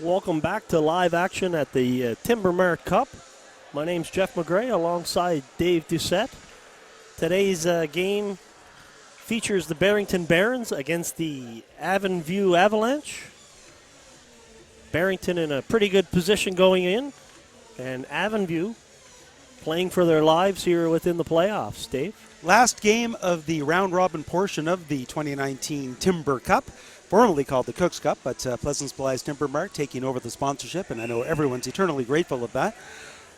Welcome back to live action at the Timber Merit Cup. My name's Jeff McGray alongside Dave Doucette. Today's game features the Barrington Barons against the Avon View Avalanche. Barrington in a pretty good position going in, and Avon View playing for their lives here within the playoffs. Dave? Last game of the round-robin portion of the 2019 Timber Cup, formerly called the Cooks Cup, but Pleasant Supply's Timber Mart taking over the sponsorship, and I know everyone's eternally grateful of that.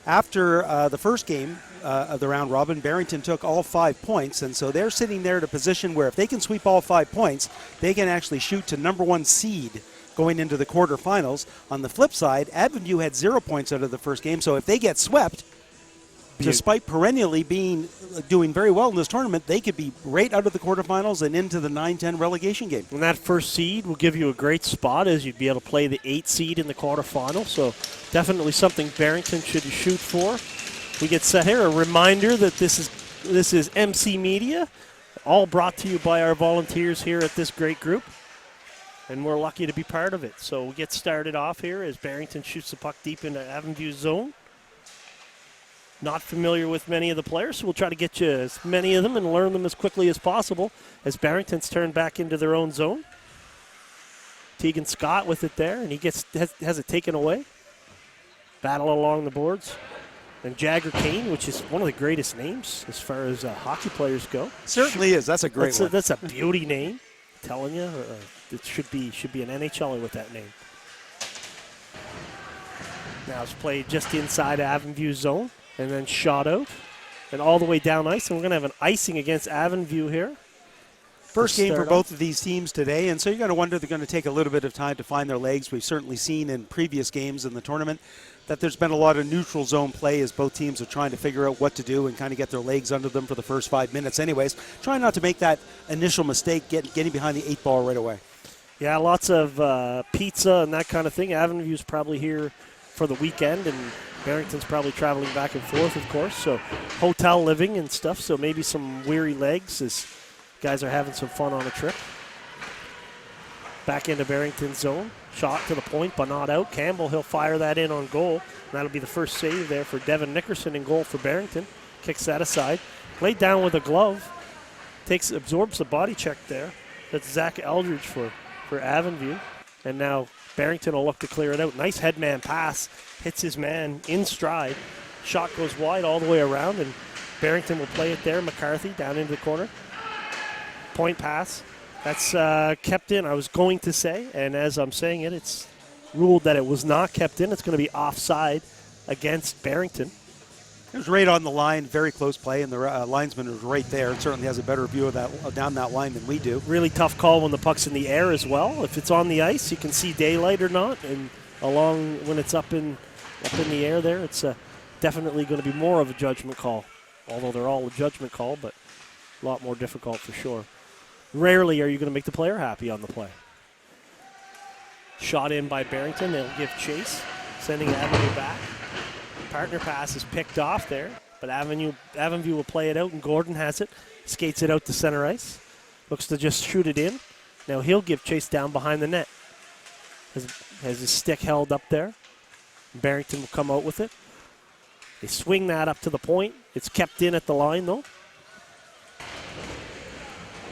After the first game of the round-robin, Barrington took all 5 points, and so they're sitting there at a position where if they can sweep all 5 points, they can actually shoot to number 1 seed going into the quarterfinals. On the flip side, Avon View had 0 points out of the first game, so if they get swept, despite perennially doing very well in this tournament, they could be right out of the quarterfinals and into the 9-10 relegation game. And that first seed will give you a great spot as you'd be able to play the 8 seed in the quarterfinal. So definitely something Barrington should shoot for. We get set here. A reminder that this is MC Media, all brought to you by our volunteers here at this great group. And we're lucky to be part of it. So we get started off here as Barrington shoots the puck deep into Avon View's zone. Not familiar with many of the players, so we'll try to get you as many of them and learn them as quickly as possible as Barrington's turned back into their own zone. Tegan Scott with it there, and he has it taken away. Battle along the boards. And Jagger Kane, which is one of the greatest names as far as hockey players go. Certainly is. That's a great one. That's a beauty name. I'm telling you, it should be an NHLer with that name. Now it's played just inside Avon View's zone. And then shot out and all the way down ice. And we're going to have an icing against Avon View here. First game for both of these teams today, and so you're going to wonder they're going to take a little bit of time to find their legs. We've certainly seen in previous games in the tournament that there's been a lot of neutral zone play as both teams are trying to figure out what to do and kind of get their legs under them for the first 5 minutes anyways. Trying not to make that initial mistake, getting behind the 8 ball right away. Yeah, lots of pizza and that kind of thing. Avon View's probably here for the weekend, and Barrington's probably traveling back and forth, of course, so hotel living and stuff, so maybe some weary legs as guys are having some fun on a trip. Back into Barrington's zone. Shot to the point, but not out. Campbell, he'll fire that in on goal. And that'll be the first save there for Devin Nickerson in goal for Barrington. Kicks that aside. Laid down with a glove. Absorbs the body check there. That's Zach Eldridge for Avon View. And now Barrington will look to clear it out. Nice headman pass. Hits his man in stride. Shot goes wide all the way around, and Barrington will play it there. McCarthy down into the corner. Point pass. That's kept in, I was going to say, and as I'm saying it, it's ruled that it was not kept in. It's going to be offside against Barrington. It was right on the line, very close play, and the linesman was right there. It certainly has a better view of that down that line than we do. Really tough call when the puck's in the air as well. If it's on the ice, you can see daylight or not, and along when it's up in the air there, it's definitely going to be more of a judgment call. Although they're all a judgment call, but a lot more difficult for sure. Rarely are you going to make the player happy on the play. Shot in by Barrington. They'll give chase, sending Avenue back. Partner pass is picked off there, but Avon View will play it out, and Gordon has it. Skates it out to center ice. Looks to just shoot it in. Now he'll give chase down behind the net. Has his stick held up there. Barrington will come out with it. They swing that up to the point. It's kept in at the line, though.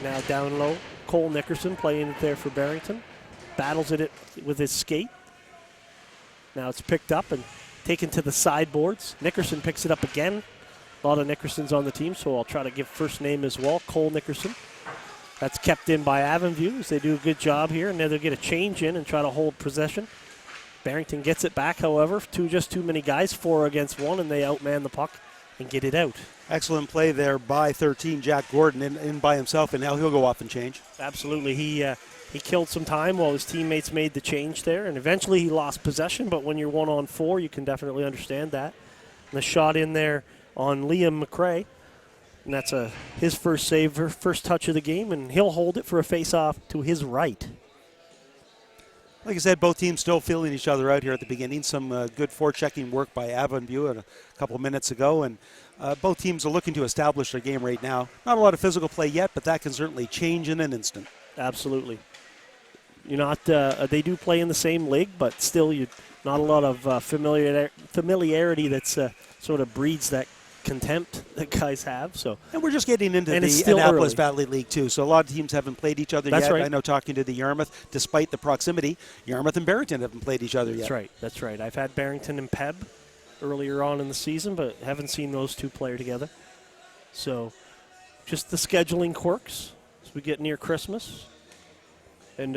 Now down low, Cole Nickerson playing it there for Barrington. Battles it with his skate. Now it's picked up and taken to the sideboards. Nickerson picks it up again. A lot of Nickersons on the team, so I'll try to give first name as well, Cole Nickerson. That's kept in by Avon View as they do a good job here, and then they'll get a change in and try to hold possession. Barrington gets it back, however, just too many guys, 4 against 1, and they outman the puck and get it out. Excellent play there by 13, Jack Gordon, in by himself, and now he'll go off and change. Absolutely. He killed some time while his teammates made the change there, and eventually he lost possession, but when you're 1-on-4, you can definitely understand that. And the shot in there on Liam McRae, and that's his first save, first touch of the game, and he'll hold it for a face-off to his right. Like I said, both teams still feeling each other out here at the beginning. Some good forechecking work by Avon View a couple of minutes ago, and both teams are looking to establish their game right now. Not a lot of physical play yet, but that can certainly change in an instant. Absolutely. You're not. They do play in the same league, but still, you not a lot of familiarity that's sort of breeds that contempt that guys have. So, and we're just getting into and the Annapolis Valley League too. So a lot of teams haven't played each other That's yet. right. I know talking to the Yarmouth, despite the proximity, Yarmouth and Barrington haven't played each other yet. That's right. That's right. I've had Barrington and Peb earlier on in the season, but haven't seen those two play together. So, just the scheduling quirks as we get near Christmas. And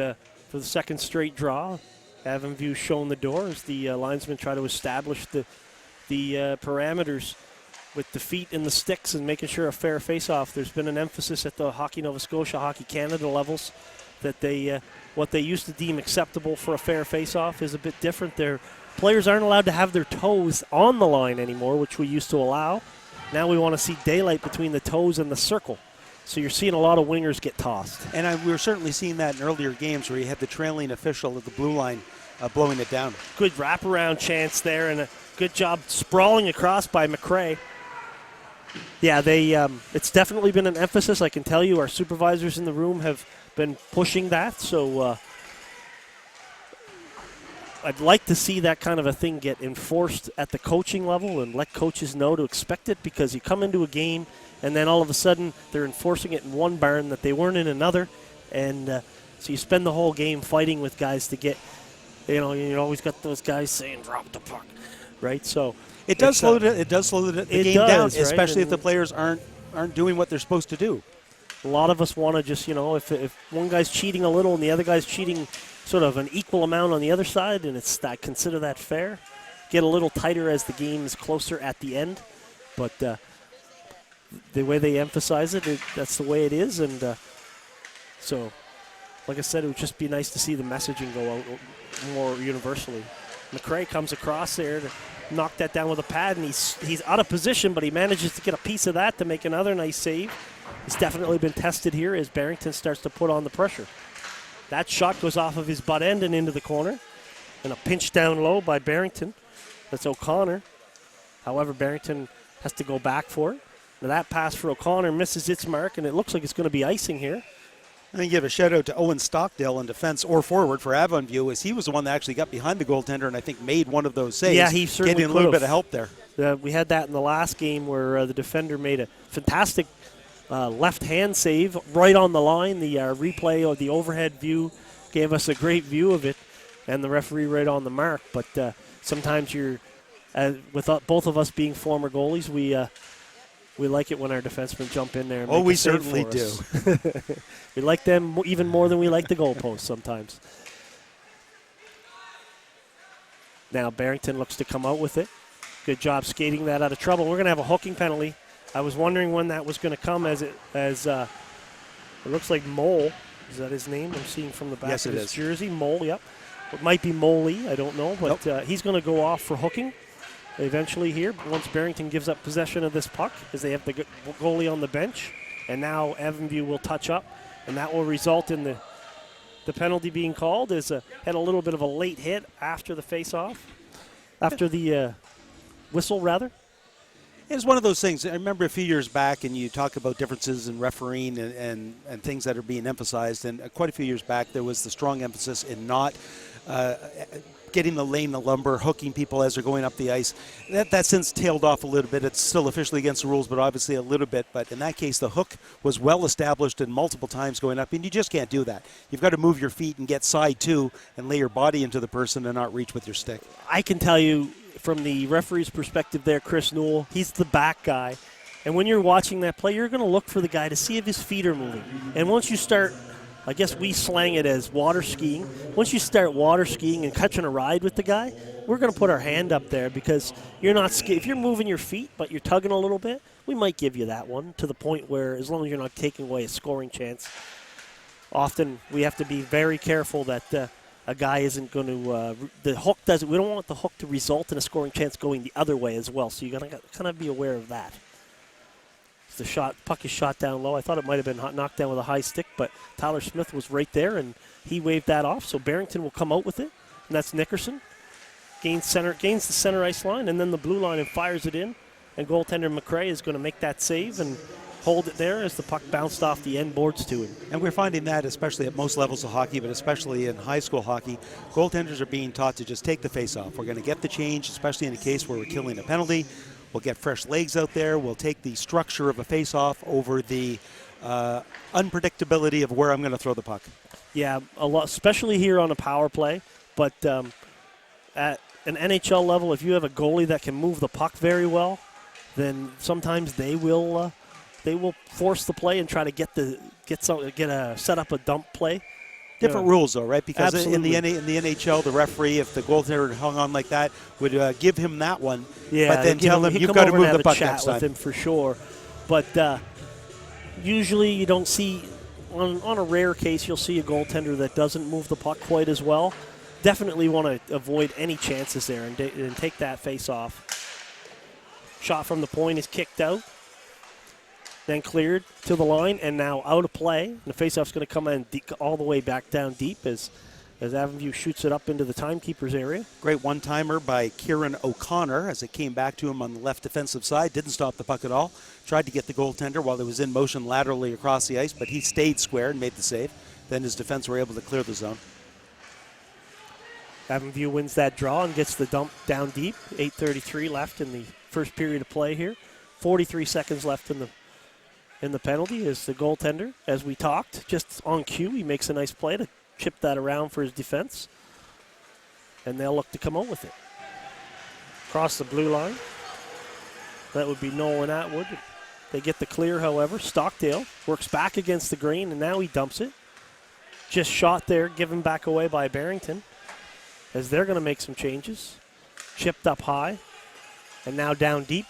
for the second straight draw, Avon View shown the door as the linesmen try to establish the parameters with the feet and the sticks and making sure a fair face-off. There's been an emphasis at the Hockey Nova Scotia, Hockey Canada levels that they what they used to deem acceptable for a fair face-off is a bit different. Their players aren't allowed to have their toes on the line anymore, which we used to allow. Now we want to see daylight between the toes and the circle. So you're seeing a lot of wingers get tossed. And we were certainly seeing that in earlier games where you had the trailing official at the blue line blowing it down. Good wraparound chance there and a good job sprawling across by McRae. Yeah, it's definitely been an emphasis. I can tell you our supervisors in the room have been pushing that. So I'd like to see that kind of a thing get enforced at the coaching level and let coaches know to expect it, because you come into a game and then all of a sudden they're enforcing it in one barn that they weren't in another. And so you spend the whole game fighting with guys to get, you always got those guys saying drop the puck, right? So it does slow the game down, right? Especially if the players aren't doing what they're supposed to do. A lot of us want to just, if one guy's cheating a little and the other guy's cheating sort of an equal amount on the other side, and I consider that fair. Get a little tighter as the game is closer at the end, but the way they emphasize it, that's the way it is, and so, like I said, it would just be nice to see the messaging go out more universally. McRae comes across there to knock that down with a pad, and he's out of position, but he manages to get a piece of that to make another nice save. He's definitely been tested here as Barrington starts to put on the pressure. That shot goes off of his butt end and into the corner, and a pinch down low by Barrington. That's O'Connor. However, Barrington has to go back for it. Now that pass for O'Connor misses its mark, and it looks like it's going to be icing here. I think give a shout out to Owen Stockdale in defense or forward for Avon View, as he was the one that actually got behind the goaltender and I think made one of those saves. Yeah, he certainly getting a little bit of help there. We had that in the last game where the defender made a fantastic left-hand save right on the line. The replay of the overhead view gave us a great view of it, and the referee right on the mark. But sometimes with both of us being former goalies, we like it when our defensemen jump in there and make we a save certainly for do. us. We like them even more than we like the goalposts sometimes. Now Barrington looks to come out with it. Good job skating that out of trouble. We're going to have a hooking penalty. I was wondering when that was going to come as it looks like Mole. Is that his name? I'm seeing from the back of his jersey. Mole, yep. It might be Moley, I don't know, but he's going to go off for hooking eventually here once Barrington gives up possession of this puck, as they have the goalie on the bench. And now Avon View will touch up, and that will result in the penalty being called. Had a little bit of a late hit after the face-off, after the whistle, rather. It's one of those things. I remember a few years back, and you talk about differences in refereeing and things that are being emphasized. And quite a few years back, there was the strong emphasis in not getting the lane, the lumber, hooking people as they're going up the ice. That's since tailed off a little bit. It's still officially against the rules, but obviously a little bit. But in that case, the hook was well established and multiple times going up, and you just can't do that. You've got to move your feet and get side to and lay your body into the person and not reach with your stick. I can tell you from the referee's perspective there, Chris Newell, he's the back guy. And when you're watching that play, you're going to look for the guy to see if his feet are moving. And once you start, I guess we slang it as water skiing. Once you start water skiing and catching a ride with the guy, we're going to put our hand up there, because you're not if you're moving your feet but you're tugging a little bit, we might give you that one, to the point where, as long as you're not taking away a scoring chance, often we have to be very careful that a guy isn't going to the hook doesn't. We don't want the hook to result in a scoring chance going the other way as well. So you got to kind of be aware of that. The puck is shot down low. I thought it might have been knocked down with a high stick, but Tyler Smith was right there, and he waved that off. So Barrington will come out with it, and that's Nickerson. Gains the center ice line, and then the blue line, and fires it in. And goaltender McRae is going to make that save, and hold it there as the puck bounced off the end boards to him. And we're finding that especially at most levels of hockey, but especially in high school hockey, goaltenders are being taught to just take the face-off. We're going to get the change, especially in a case where we're killing a penalty. We'll get fresh legs out there. We'll take the structure of a face-off over the unpredictability of where I'm going to throw the puck. Yeah, a lot, especially here on a power play. But at an NHL level, if you have a goalie that can move the puck very well, then sometimes they will force the play and try to set up a dump play. Different rules, though, right? Because in the Absolutely. NHL, the referee, if the goaltender hung on like that, would give him that one. Yeah, but then tell him he'd you've come got to over move and the have a puck chat next with time. him for sure. But usually you don't see, on a rare case, you'll see a goaltender that doesn't move the puck quite as well. Definitely want to avoid any chances there and take that face off. Shot from the point is kicked out, then cleared to the line, and now out of play. The faceoff's going to come in all the way back down deep as Avonview shoots it up into the timekeeper's area. Great one-timer by Kieran O'Connor as it came back to him on the left defensive side. Didn't stop the puck at all. Tried to get the goaltender while he was in motion laterally across the ice, but he stayed square and made the save. Then his defense were able to clear the zone. Avonview wins that draw and gets the dump down deep. 8:33 left in the first period of play here. 43 seconds left in the penalty is the goaltender. As we talked, just on cue, he makes a nice play to chip that around for his defense. And they'll look to come out with it. Across the blue line. That would be Nolan Atwood. They get the clear, however. Stockdale works back against the green, and now he dumps it. Just shot there, given back away by Barrington. As they're going to make some changes. Chipped up high, and now down deep.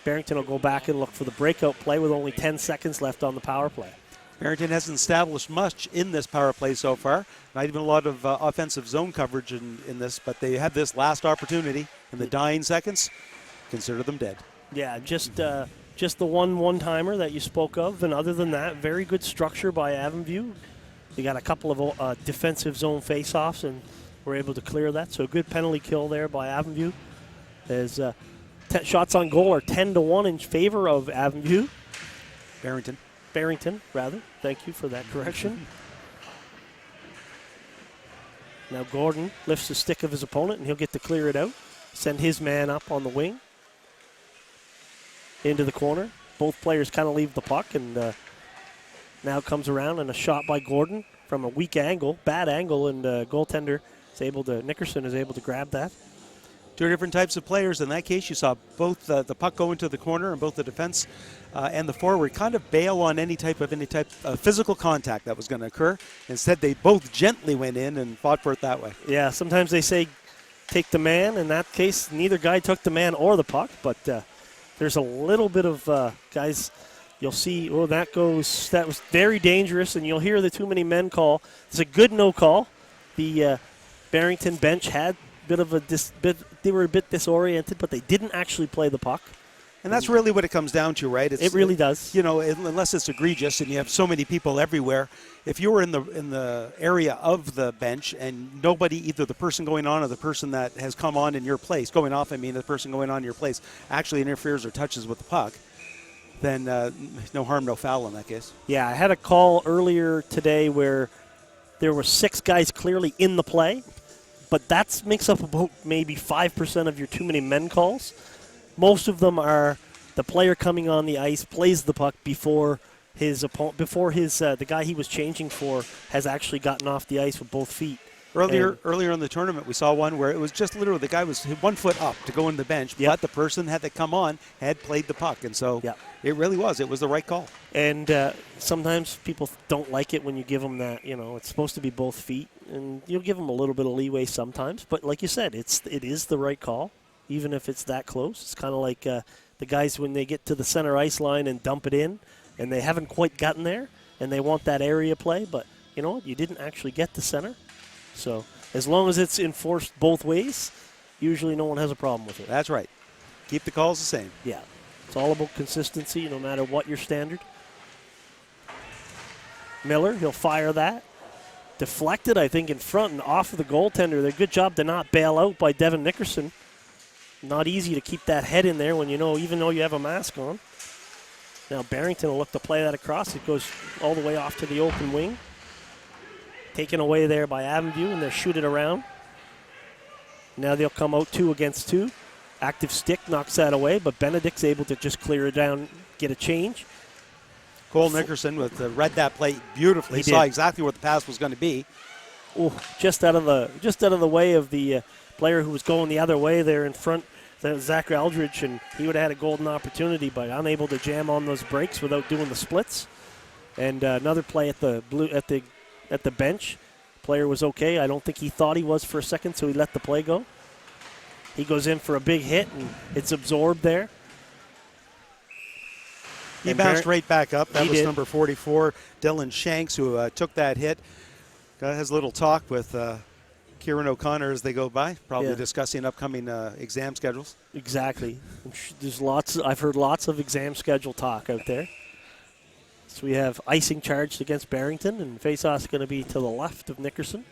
Barrington will go back and look for the breakout play with only 10 seconds left on the power play. Barrington hasn't established much in this power play so far. Not even a lot of offensive zone coverage in this, but they had this last opportunity in the dying seconds. Consider them dead. Yeah, just the one-timer that you spoke of, and other than that, very good structure by Avonview. They got a couple of defensive zone face-offs, and were able to clear that. So a good penalty kill there by Avonview. As shots on goal are 10-1 in favor of Avonview. Barrington, rather. Thank you for that correction. Now Gordon lifts the stick of his opponent, and he'll get to clear it out. Send his man up on the wing. Into the corner. Both players kind of leave the puck, and now comes around, and a shot by Gordon from a weak angle, bad angle, and goaltender Nickerson is able to grab that. Two different types of players. In that case, you saw both the puck go into the corner, and both the defense and the forward kind of bail on any type of physical contact that was going to occur. Instead, they both gently went in and fought for it that way. Yeah, sometimes they say take the man. In that case, neither guy took the man or the puck, but there's a little bit of guys. You'll see, that was very dangerous, and you'll hear the too many men call. It's a good no call. The Barrington bench had they were a bit disoriented, but they didn't actually play the puck. And that's really what it comes down to, right? It really does. You know, unless it's egregious and you have so many people everywhere, if you were in the area of the bench and nobody, either the person going on or the person that has come on in your place, going off, I mean the person going on in your place, actually interferes or touches with the puck, then no harm, no foul in that case. Yeah, I had a call earlier today where there were 6 guys clearly in the play, but that makes up about maybe 5% of your too many men calls. Most of them are the player coming on the ice plays the puck before his opponent, the guy he was changing for has actually gotten off the ice with both feet. Earlier in the tournament, we saw one where it was just literally the guy was 1 foot up to go in the bench, but the person had to come on had played the puck, and so it really was. It was the right call. And sometimes people don't like it when you give them that. It's supposed to be both feet, and you'll give them a little bit of leeway sometimes. But like you said, it is the right call, even if it's that close. It's kind of like the guys when they get to the center ice line and dump it in, and they haven't quite gotten there, and they want that area play, but you know what? You didn't actually get to center. So as long as it's enforced both ways, usually no one has a problem with it. That's right. Keep the calls the same. Yeah. It's all about consistency no matter what your standard. Miller, he'll fire that. Deflected, I think, in front and off of the goaltender. They're good job to not bail out by Devin Nickerson. Not easy to keep that head in there when even though you have a mask on. Now Barrington will look to play that across. It goes all the way off to the open wing. Taken away there by Avonview, and they'll shoot it around. Now they'll come out 2 against 2. Active stick knocks that away, but Benedict's able to just clear it down, get a change. Cole Nickerson read that play beautifully. Saw exactly where the pass was going to be. Oh, just out of the way of the player who was going the other way there in front. Zach Eldridge, and he would have had a golden opportunity, but unable to jam on those breaks without doing the splits. And another play at the bench. Player was okay. I don't think he thought he was for a second, so he let the play go. He goes in for a big hit, and it's absorbed there. He bounced right back up. That was number 44, Dylan Shanks, who took that hit. Has a little talk with Kieran O'Connor as they go by, probably discussing upcoming exam schedules. Exactly. I've heard lots of exam schedule talk out there. So we have icing charged against Barrington, and face-off's going to be to the left of Nickerson.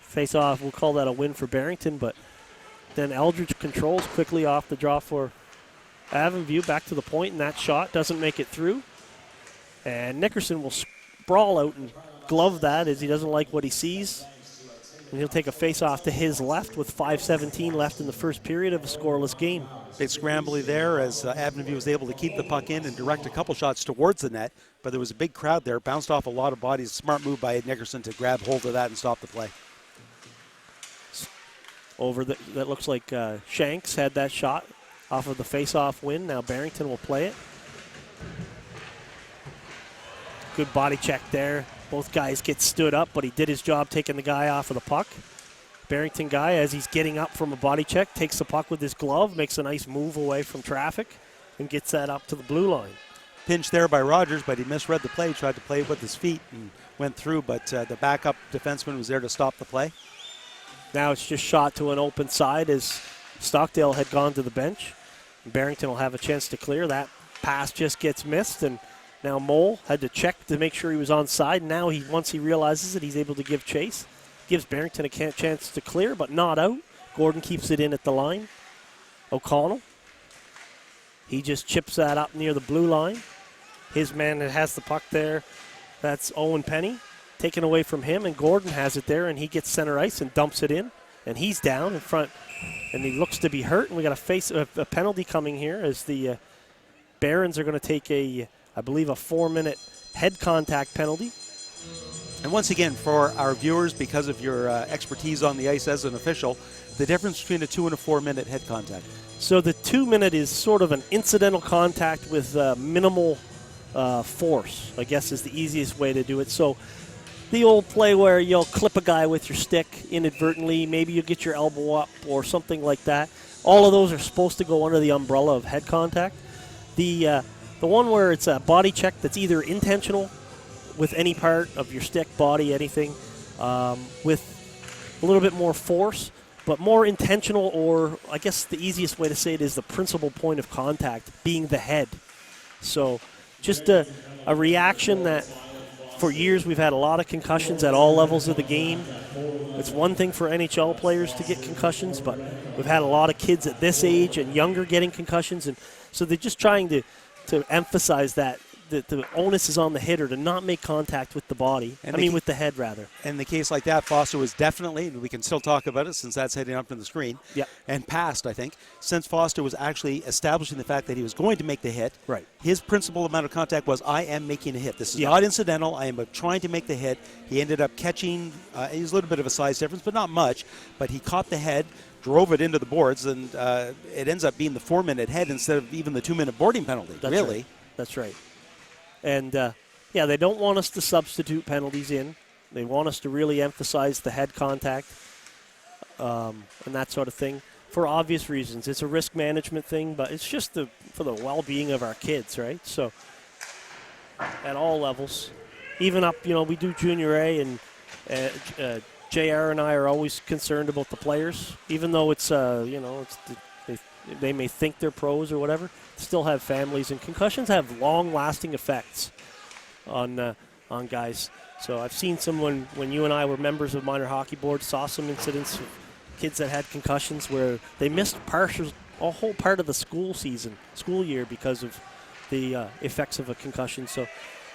Face-off, we'll call that a win for Barrington, but then Eldridge controls quickly off the draw for Avonview, back to the point, and that shot doesn't make it through. And Nickerson will sprawl out and glove that as he doesn't like what he sees. And he'll take a face-off to his left with 5:17 left in the first period of a scoreless game. Big scrambly there as Avonview was able to keep the puck in and direct a couple shots towards the net, but there was a big crowd there, bounced off a lot of bodies. Smart move by Nickerson to grab hold of that and stop the play. That looks like Shanks had that shot off of the face-off win. Now Barrington will play it. Good body check there. Both guys get stood up, but he did his job taking the guy off of the puck. Barrington guy, as he's getting up from a body check, takes the puck with his glove, makes a nice move away from traffic, and gets that up to the blue line. Pinch there by Rogers, but he misread the play, tried to play with his feet and went through, but the backup defenseman was there to stop the play. Now it's just shot to an open side as Stockdale had gone to the bench. Barrington will have a chance to clear. That pass just gets missed, and now Mole had to check to make sure he was onside. Now once he realizes it, he's able to give chase. Gives Barrington a chance to clear, but not out. Gordon keeps it in at the line. O'Connell. He just chips that up near the blue line. His man that has the puck there, that's Owen Penny. Taken away from him, and Gordon has it there, and he gets center ice and dumps it in. And he's down in front, and he looks to be hurt. And we got a penalty coming here as the Barons are going to take I believe, a 4-minute head contact penalty. And once again, for our viewers, because of your expertise on the ice as an official, the difference between a 2 and a 4-minute head contact. So the 2-minute is sort of an incidental contact with minimal force, I guess is the easiest way to do it. So the old play where you'll clip a guy with your stick inadvertently, maybe you get your elbow up or something like that. All of those are supposed to go under the umbrella of head contact. The one where it's a body check that's either intentional with any part of your stick, body, anything, with a little bit more force, but more intentional, or I guess the easiest way to say it is the principal point of contact being the head. So just a reaction that for years we've had a lot of concussions at all levels of the game. It's one thing for NHL players to get concussions, but we've had a lot of kids at this age and younger getting concussions, and so they're just trying to emphasize that the onus is on the hitter to not make contact with the body. With the head, rather. In the case like that, Foster was definitely, and we can still talk about it since that's heading up to the screen, and past, I think, since Foster was actually establishing the fact that he was going to make the hit, right. His principal amount of contact was, I am making a hit. This is not incidental. I am trying to make the hit. He ended up catching, he was a little bit of a size difference, but not much, but he caught the head, drove it into the boards, and it ends up being the 4-minute head instead of even the 2-minute boarding penalty. That's right. That's right. And, they don't want us to substitute penalties in. They want us to really emphasize the head contact and that sort of thing for obvious reasons. It's a risk management thing, but it's just for the well-being of our kids, right? So at all levels, even up, we do Junior A, and JR and I are always concerned about the players, even though it's, they may think they're pros or whatever, still have families, and concussions have long-lasting effects on guys. So I've seen some when you and I were members of minor hockey boards, saw some incidents of kids that had concussions where they missed a whole part of the school year because of the effects of a concussion. So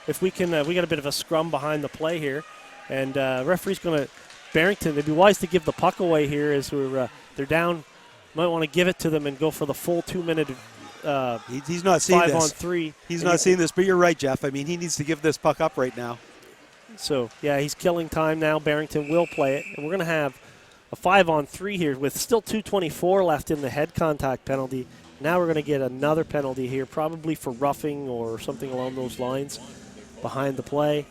if we can, we got a bit of a scrum behind the play here, and referee's going to, Barrington, it'd be wise to give the puck away here as they're down. Might want to give it to them and go for the full 2 minute. He's not seeing this. 5-on-3. He's not seeing this, but you're right, Jeff. I mean, he needs to give this puck up right now. So, yeah, he's killing time now. Barrington will play it. And we're going to have a 5-on-3 here with still 2:24 left in the head contact penalty. Now we're going to get another penalty here, probably for roughing or something along those lines behind the play.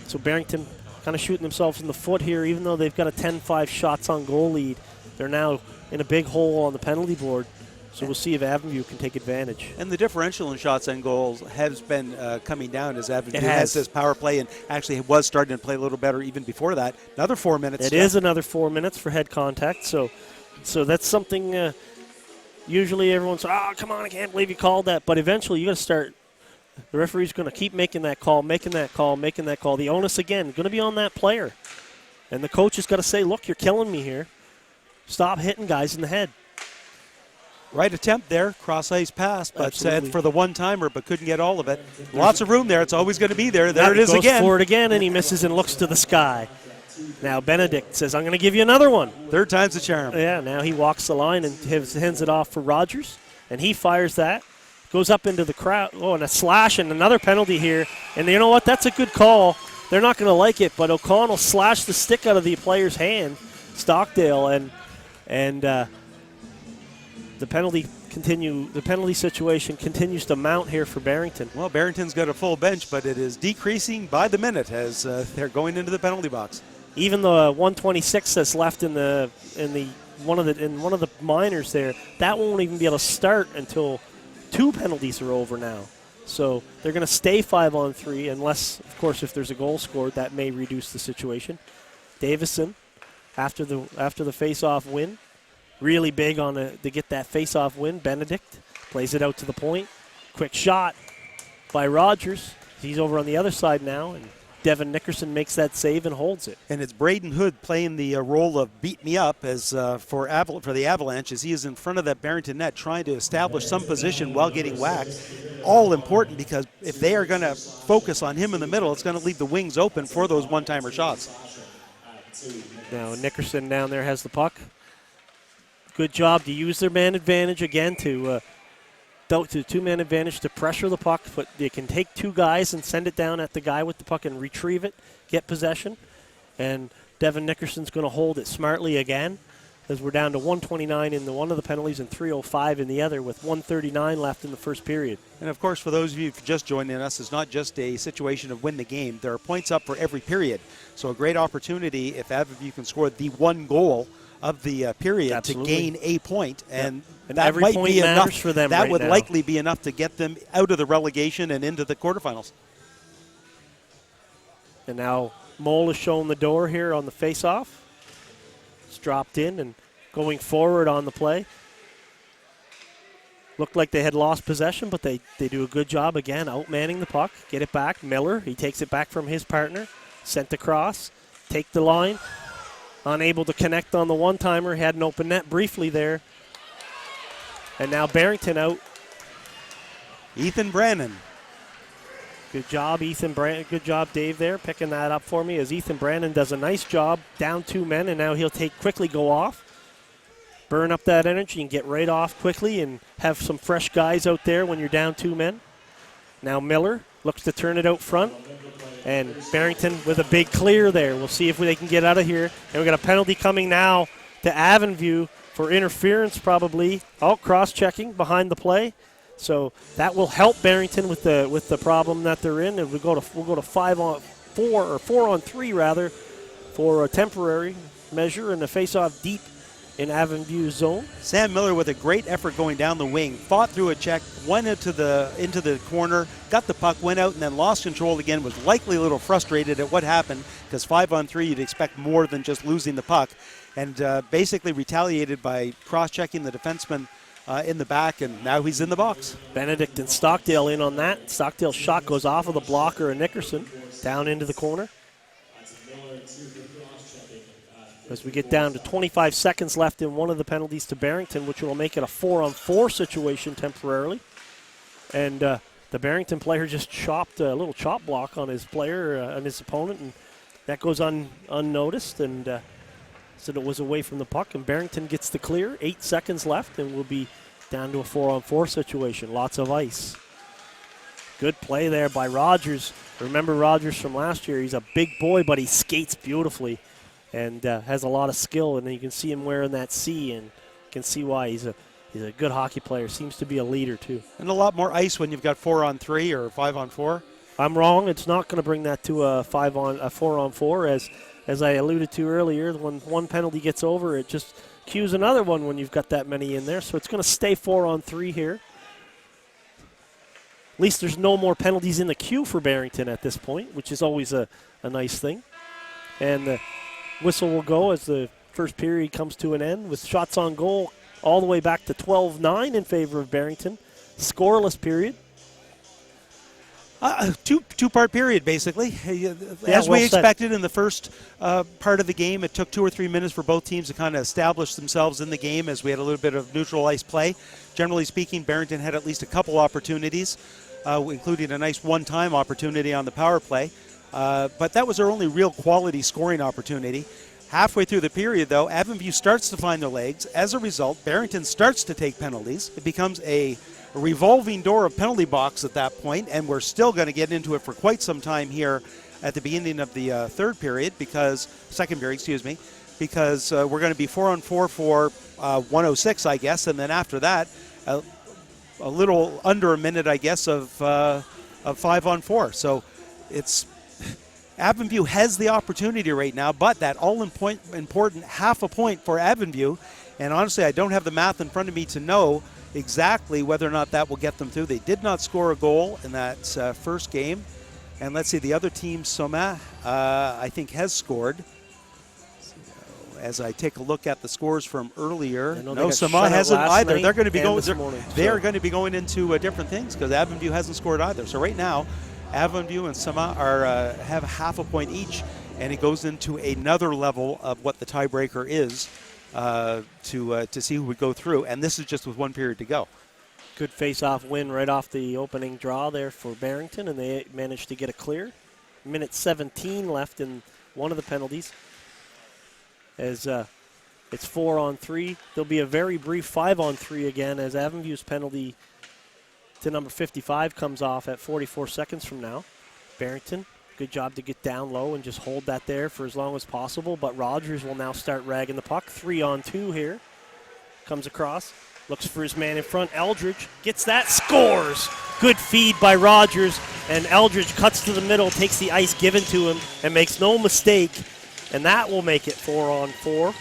So Barrington kind of shooting themselves in the foot here, even though they've got a 10-5 shots on goal lead. They're now in a big hole on the penalty board. So we'll see if Avonview can take advantage. And the differential in shots and goals has been coming down as Avonview has this power play and actually was starting to play a little better even before that. Another 4 minutes. It is another 4 minutes for head contact. So that's something usually everyone's, oh, come on, I can't believe you called that. But eventually you got to start. The referee's going to keep making that call, making that call. The onus, again, going to be on that player. And the coach has got to say, look, you're killing me here. Stop hitting guys in the head. Right attempt there, cross-ice pass, but said Absolutely. for the one-timer, but couldn't get all of it. Lots of room there. It's always going to be there. There it is goes again. For it again, and he misses and looks to the sky. Now Benedict says, I'm going to give you another one. Third time's the charm. Yeah, now he walks the line and hands it off for Rogers, and he fires that. Goes up into the crowd. Oh, and a slash and another penalty here. And you know what? That's a good call. They're not going to like it, but O'Connell slashed the stick out of the player's hand, Stockdale, and the penalty situation continues to mount here for Barrington. Well, Barrington's got a full bench, but it is decreasing by the minute as they're going into the penalty box. Even the 126 that's left in one of the minors there, that won't even be able to start until 2 penalties are over now. So they're going to stay 5-on-3 unless, of course, if there's a goal scored, that may reduce the situation. Davison, after the face-off win, really big to get that face-off win. Benedict plays it out to the point. Quick shot by Rogers. He's over on the other side now, and Devin Nickerson makes that save and holds it. And it's Braden Hood playing the role of beat me up as for the Avalanche as he is in front of that Barrington net trying to establish some position while getting whacked. All important because if they are going to focus on him in the middle, it's going to leave the wings open for those one-timer shots. Now Nickerson down there has the puck. Good job to use their man advantage again to two-man advantage to pressure the puck, but they can take 2 guys and send it down at the guy with the puck and retrieve it, get possession. And Devin Nickerson's going to hold it smartly again as we're down to 129 in one of the penalties and 305 in the other with 139 left in the first period. And, of course, for those of you who've just joined in us, it's not just a situation of win the game. There are points up for every period. So a great opportunity if Avonview can score the one goal of the period Absolutely. to gain a point, and And that every might point be matters enough. for them that right would now. likely be enough to get them out of the relegation and into the quarterfinals. And now Mole is showing the door here on the face-off. It's dropped in and going forward on the play. Looked like they had lost possession, but they do a good job again, outmanning the puck. Get it back. Miller, he takes it back from his partner. Sent across. Take the line. Unable to connect on the one-timer. Had an open net briefly there. And now Barrington out. Ethan Brannon. Good job, Ethan Brannon. Good job, Dave, there, picking that up for me as Ethan Brannon does a nice job. Down 2 men, and now he'll quickly go off. Burn up that energy and get right off quickly and have some fresh guys out there when you're down 2 men. Now Miller looks to turn it out front. And Barrington with a big clear there. We'll see if they can get out of here. And we've got a penalty coming now to Avonview for interference probably. Oh, cross-checking behind the play. So that will help Barrington with the problem that they're in. And we'll go to 5-on-4 or 4-on-3 rather for a temporary measure and a face-off deep in Avonview's zone. Sam Miller with a great effort going down the wing, fought through a check, went into the corner, got the puck, went out, and then lost control again. Was likely a little frustrated at what happened because 5-on-3 you'd expect more than just losing the puck, and basically retaliated by cross-checking the defenseman in the back, and now he's in the box. Benedict and Stockdale in on that. Stockdale's shot goes off of the blocker and Nickerson down into the corner. As we get down to 25 seconds left in one of the penalties to Barrington, which will make it a 4-on-4 situation temporarily. And the Barrington player just chopped a little chop block on his player, on his opponent, and that goes unnoticed. And so it was away from the puck, and Barrington gets the clear. 8 seconds left, and we'll be down to a 4-on-4 situation. Lots of ice. Good play there by Rogers. Remember Rogers from last year. He's a big boy, but he skates beautifully and has a lot of skill. And you can see him wearing that C, and you can see why. He's a good hockey player. Seems to be a leader, too. And a lot more ice when you've got 4-on-3 or 5-on-4. I'm wrong. It's not going to bring that to a 4-on-4. As I alluded to earlier, when one penalty gets over, it just cues another one when you've got that many in there. So it's going to stay 4-on-3 here. At least there's no more penalties in the queue for Barrington at this point, which is always a nice thing. And the whistle will go as the first period comes to an end with shots on goal all the way back to 12-9 in favor of Barrington. Scoreless period. Two-part period, basically. As we expected in the first part of the game, it took 2 or 3 minutes for both teams to kind of establish themselves in the game as we had a little bit of neutral ice play. Generally speaking, Barrington had at least a couple opportunities, including a nice one-time opportunity on the power play. But that was their only real quality scoring opportunity. Halfway through the period, though, Avonview starts to find their legs. As a result, Barrington starts to take penalties. It becomes a revolving door of penalty box at that point, and we're still going to get into it for quite some time here at the beginning of the second period, because we're going to be 4-on-4 for 106, I guess, and then after that, a little under a minute, I guess, of 5-on-4. So it's Avonview has the opportunity right now, but that all-important half a point for Avonview, and honestly, I don't have the math in front of me to know exactly whether or not that will get them through. They did not score a goal in that first game. And let's see, the other team, Soma, I think has scored. As I take a look at the scores from earlier, no, Soma hasn't either. They're going to be going into different things because Avonview hasn't scored either. So right now, Avonview and Soma have half a point each, and it goes into another level of what the tiebreaker is. To see who would go through, and this is just with 1 period to go. Good face-off win right off the opening draw there for Barrington, and they managed to get a clear. Minute 17 left in one of the penalties. As it's 4-on-3, there'll be a very brief 5-on-3 again as Avonview's penalty to number 55 comes off at 44 seconds from now. Barrington. Good job to get down low and just hold that there for as long as possible. But Rogers will now start ragging the puck. 3-on-2 here. Comes across. Looks for his man in front. Eldridge gets that. Scores! Good feed by Rogers. And Eldridge cuts to the middle, takes the ice given to him, and makes no mistake. And that will make it 4-on-4.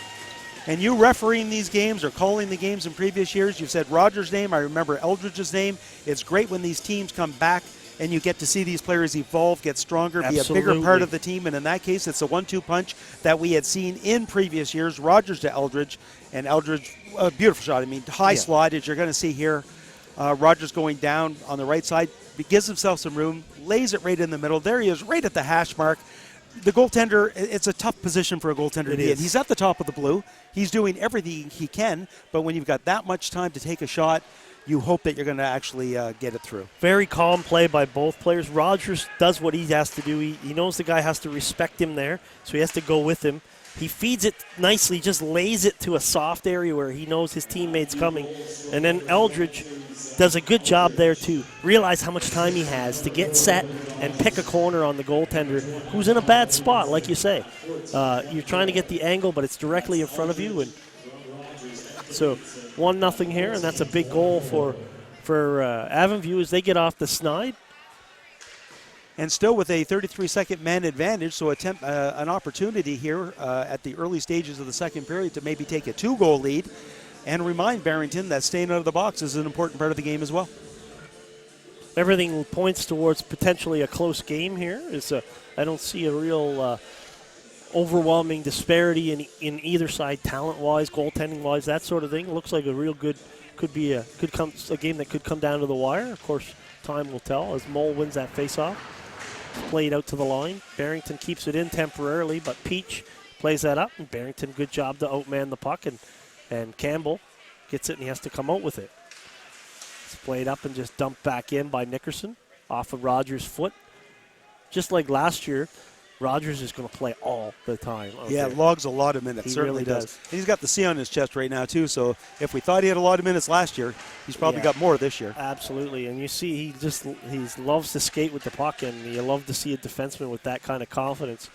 And you refereeing these games or calling the games in previous years, you've said Rogers' name. I remember Eldridge's name. It's great when these teams come back and you get to see these players evolve, get stronger, Absolutely. Be a bigger part of the team. And in that case, it's a 1-2 punch that we had seen in previous years. Rogers to Eldridge, and Eldridge, a beautiful shot. I mean, high slide, as you're going to see here. Rogers going down on the right side, gives himself some room, lays it right in the middle. There he is, right at the hash mark. The goaltender, it's a tough position for a goaltender to be in. He's at the top of the blue. He's doing everything he can, but when you've got that much time to take a shot, you hope that you're going to actually get it through. Very calm play by both players. Rogers does what he has to do. He knows the guy has to respect him there, so he has to go with him. He feeds it nicely, just lays it to a soft area where he knows his teammate's coming. And then Eldridge does a good job there to realize how much time he has to get set and pick a corner on the goaltender who's in a bad spot, like you say. You're trying to get the angle, but it's directly in front of you. And so 1-0 here, and that's a big goal for Avonview as they get off the snide. And still with a 33-second man advantage, so an opportunity here at the early stages of the second period to maybe take a 2-goal lead and remind Barrington that staying out of the box is an important part of the game as well. Everything points towards potentially a close game here. I don't see a real overwhelming disparity in either side, talent-wise, goaltending-wise, that sort of thing. It looks like a real good, could be a game that could come down to the wire. Of course, time will tell as Mole wins that faceoff. Played out to the line. Barrington keeps it in temporarily, but Peach plays that up, and Barrington, good job to outman the puck, and Campbell gets it, and he has to come out with it. It's played up and just dumped back in by Nickerson off of Rogers' foot. Just like last year, Rogers is going to play all the time. Yeah, logs a lot of minutes. He certainly really does. And he's got the C on his chest right now, too. So if we thought he had a lot of minutes last year, he's probably got more this year. Absolutely. And you see, he loves to skate with the puck, and you love to see a defenseman with that kind of confidence.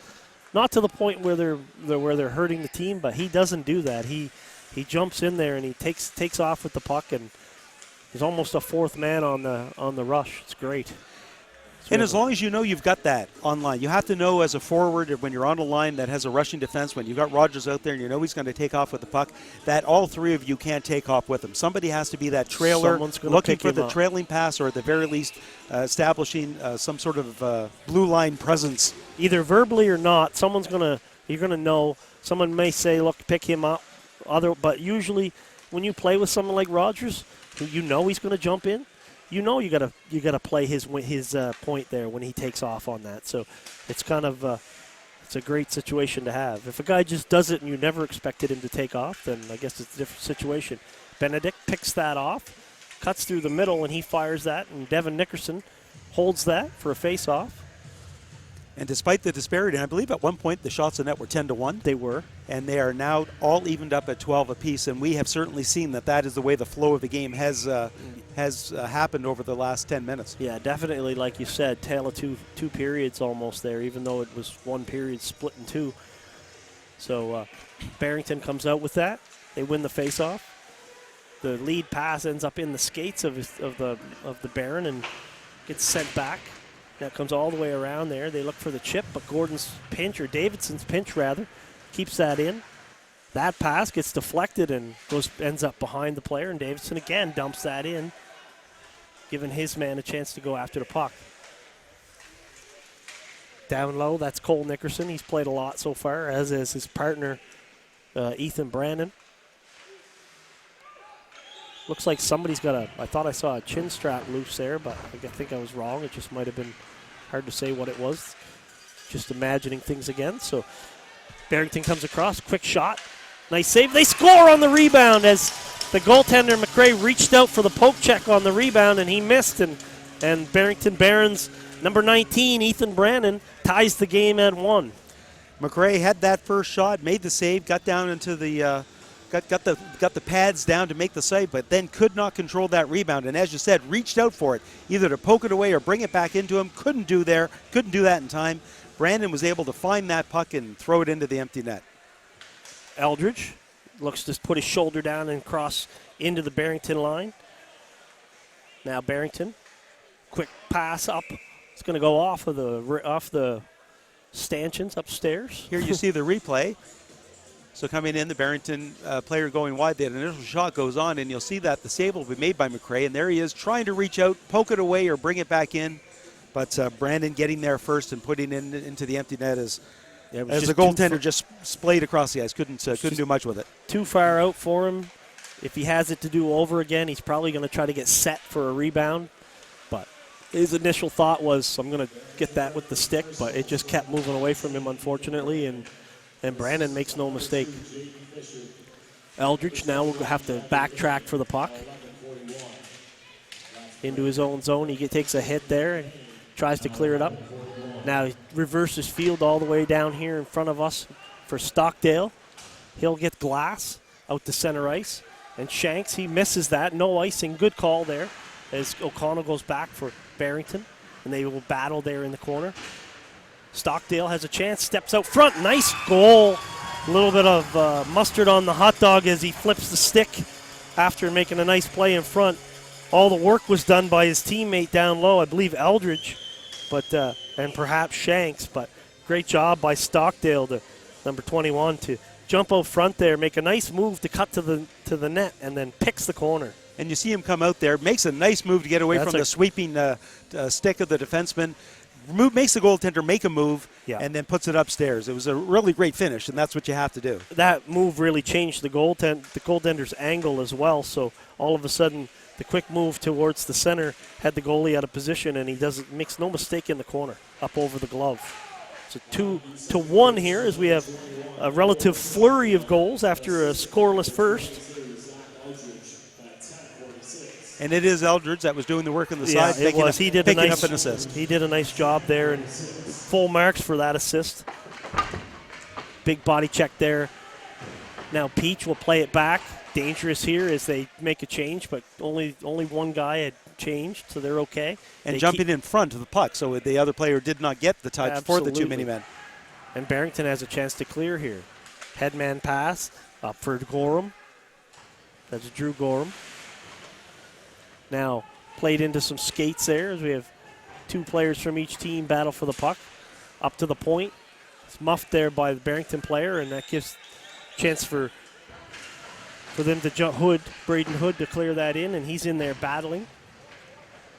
Not to the point where they're hurting the team, but he doesn't do that. He jumps in there and he takes off with the puck, and he's almost a fourth man on the rush. It's great. And as long as you know you've got that online, you have to know as a forward when you're on a line that has a rushing defense, when you've got Rogers out there and you know he's going to take off with the puck, that all three of you can't take off with him. Somebody has to be that trailer, looking for the trailing pass, or at the very least establishing some sort of blue line presence. Either verbally or not, you're going to know. Someone may say, look, pick him up. But usually when you play with someone like Rogers, who you know he's going to jump in, you know you gotta play his point there when he takes off on that. So it's kind of it's a great situation to have. If a guy just does it and you never expected him to take off, then I guess it's a different situation. Benedict picks that off, cuts through the middle, and he fires that, and Devin Nickerson holds that for a face-off. And despite the disparity, and I believe at one point the shots on net were 10-1. They were. And they are now all evened up at 12 apiece, and we have certainly seen that is the way the flow of the game has happened over the last 10 minutes. Yeah, definitely, like you said, tale of two periods almost there, even though it was one period split in two. So Barrington comes out with that. They win the faceoff. The lead pass ends up in the skates of the Baron and gets sent back. That comes all the way around there. They look for the chip, but Gordon's pinch, or Davidson's pinch rather, keeps that in. That pass gets deflected and ends up behind the player, and Davidson again dumps that in, giving his man a chance to go after the puck. Down low, that's Cole Nickerson. He's played a lot so far, as is his partner, Ethan Brandon. Looks like somebody's got I thought I saw a chin strap loose there, but I think I was wrong. It just might have been hard to say what it was. Just imagining things again. So Barrington comes across, quick shot. Nice save. They score on the rebound as the goaltender, McRae, reached out for the poke check on the rebound, and he missed. And Barrington Barons, number 19, Ethan Brandon, ties the game at 1. McRae had that first shot, made the save, got down into the got the pads down to make the save, but then could not control that rebound. And as you said, reached out for it, either to poke it away or bring it back into him. Couldn't do that in time. Brandon was able to find that puck and throw it into the empty net. Eldridge looks to put his shoulder down and cross into the Barrington line. Now Barrington, quick pass up. It's going to go off the stanchions upstairs. Here you see the replay. So coming in, the Barrington player going wide, that initial shot goes on, and you'll see that the save will be made by McRae, and there he is trying to reach out, poke it away, or bring it back in. But Brandon getting there first and putting it into the empty net as the goaltender just splayed across the ice. Couldn't do much with it. Too far out for him. If he has it to do over again, he's probably going to try to get set for a rebound. But his initial thought was, I'm going to get that with the stick, but it just kept moving away from him, unfortunately, and Brandon makes no mistake. Eldridge now will have to backtrack for the puck. Into his own zone. He takes a hit there and tries to clear it up. Now he reverses field all the way down here in front of us for Stockdale. He'll get Glass out to center ice. And Shanks, he misses that. No icing. Good call there as O'Connell goes back for Barrington. And they will battle there in the corner. Stockdale has a chance, steps out front. Nice goal. A little bit of mustard on the hot dog as he flips the stick after making a nice play in front. All the work was done by his teammate down low, I believe Eldridge, and perhaps Shanks. But great job by Stockdale, the number 21, to jump out front there, make a nice move to cut to the net, and then picks the corner. And you see him come out there, makes a nice move to get away from the sweeping stick of the defenseman. Makes the goaltender make a move, and then puts it upstairs. It was a really great finish, and that's what you have to do. That move really changed the goaltender's angle as well. So all of a sudden, the quick move towards the center had the goalie out of position, and he makes no mistake in the corner, up over the glove. So 2-1 here as we have a relative flurry of goals after a scoreless first. And it is Eldridge that was doing the work on the Yeah, side, it was. He did picking up an assist. He did a nice job there, and full marks for that assist. Big body check there. Now Peach will play it back. Dangerous here as they make a change, but only one guy had changed, so they're okay. And they jumping in front of the puck, so the other player did not get the touch for the two mini men. And Barrington has a chance to clear here. Headman pass up for Gorham. That's Drew Gorham. Now played into some skates there as we have two players from each team battle for the puck. Up to the point. It's muffed there by the Barrington player, and that gives a chance for them to jump Braden Hood to clear that in, and he's in there battling.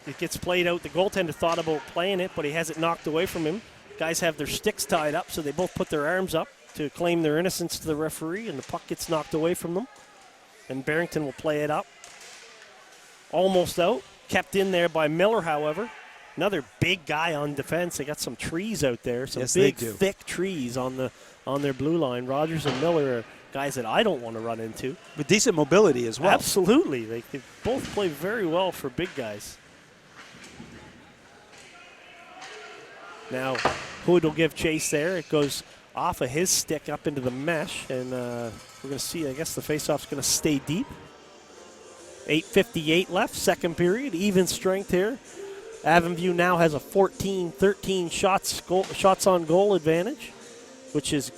It gets played out. The goaltender thought about playing it, but he has it knocked away from him. Guys have their sticks tied up, so they both put their arms up to claim their innocence to the referee, and the puck gets knocked away from them. And Barrington will play it up. Almost out. Kept in there by Miller, however. Another big guy on defense. They got some trees out there, some big, thick trees on their blue line. Rogers and Miller are guys that I don't want to run into. With decent mobility as well. Absolutely. They both play very well for big guys. Now, Hood will give chase there. It goes off of his stick up into the mesh, and we're going to see, I guess the faceoff's going to stay deep. 8:58 left, second period, even strength here. Avonview now has a 14-13 shots on goal advantage, which is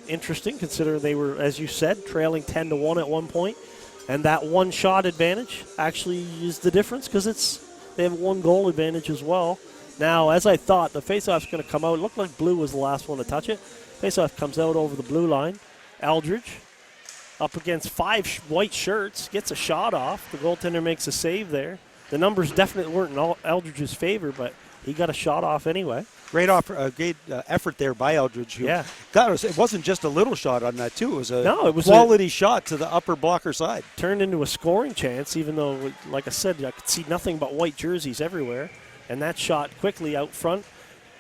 interesting considering they were, as you said, trailing 10-1 at one point. And that one shot advantage actually is the difference because they have one goal advantage as well. Now, as I thought, the faceoff's going to come out. It looked like Blue was the last one to touch it. Faceoff comes out over the blue line. Eldridge up against five white shirts, gets a shot off. The goaltender makes a save there. The numbers definitely weren't in Eldridge's favor, but he got a shot off anyway. Great effort there by Eldridge. Yeah. It wasn't just a little shot on that, too. It was a quality shot to the upper blocker side. Turned into a scoring chance, even though, like I said, I could see nothing but white jerseys everywhere. And that shot quickly out front,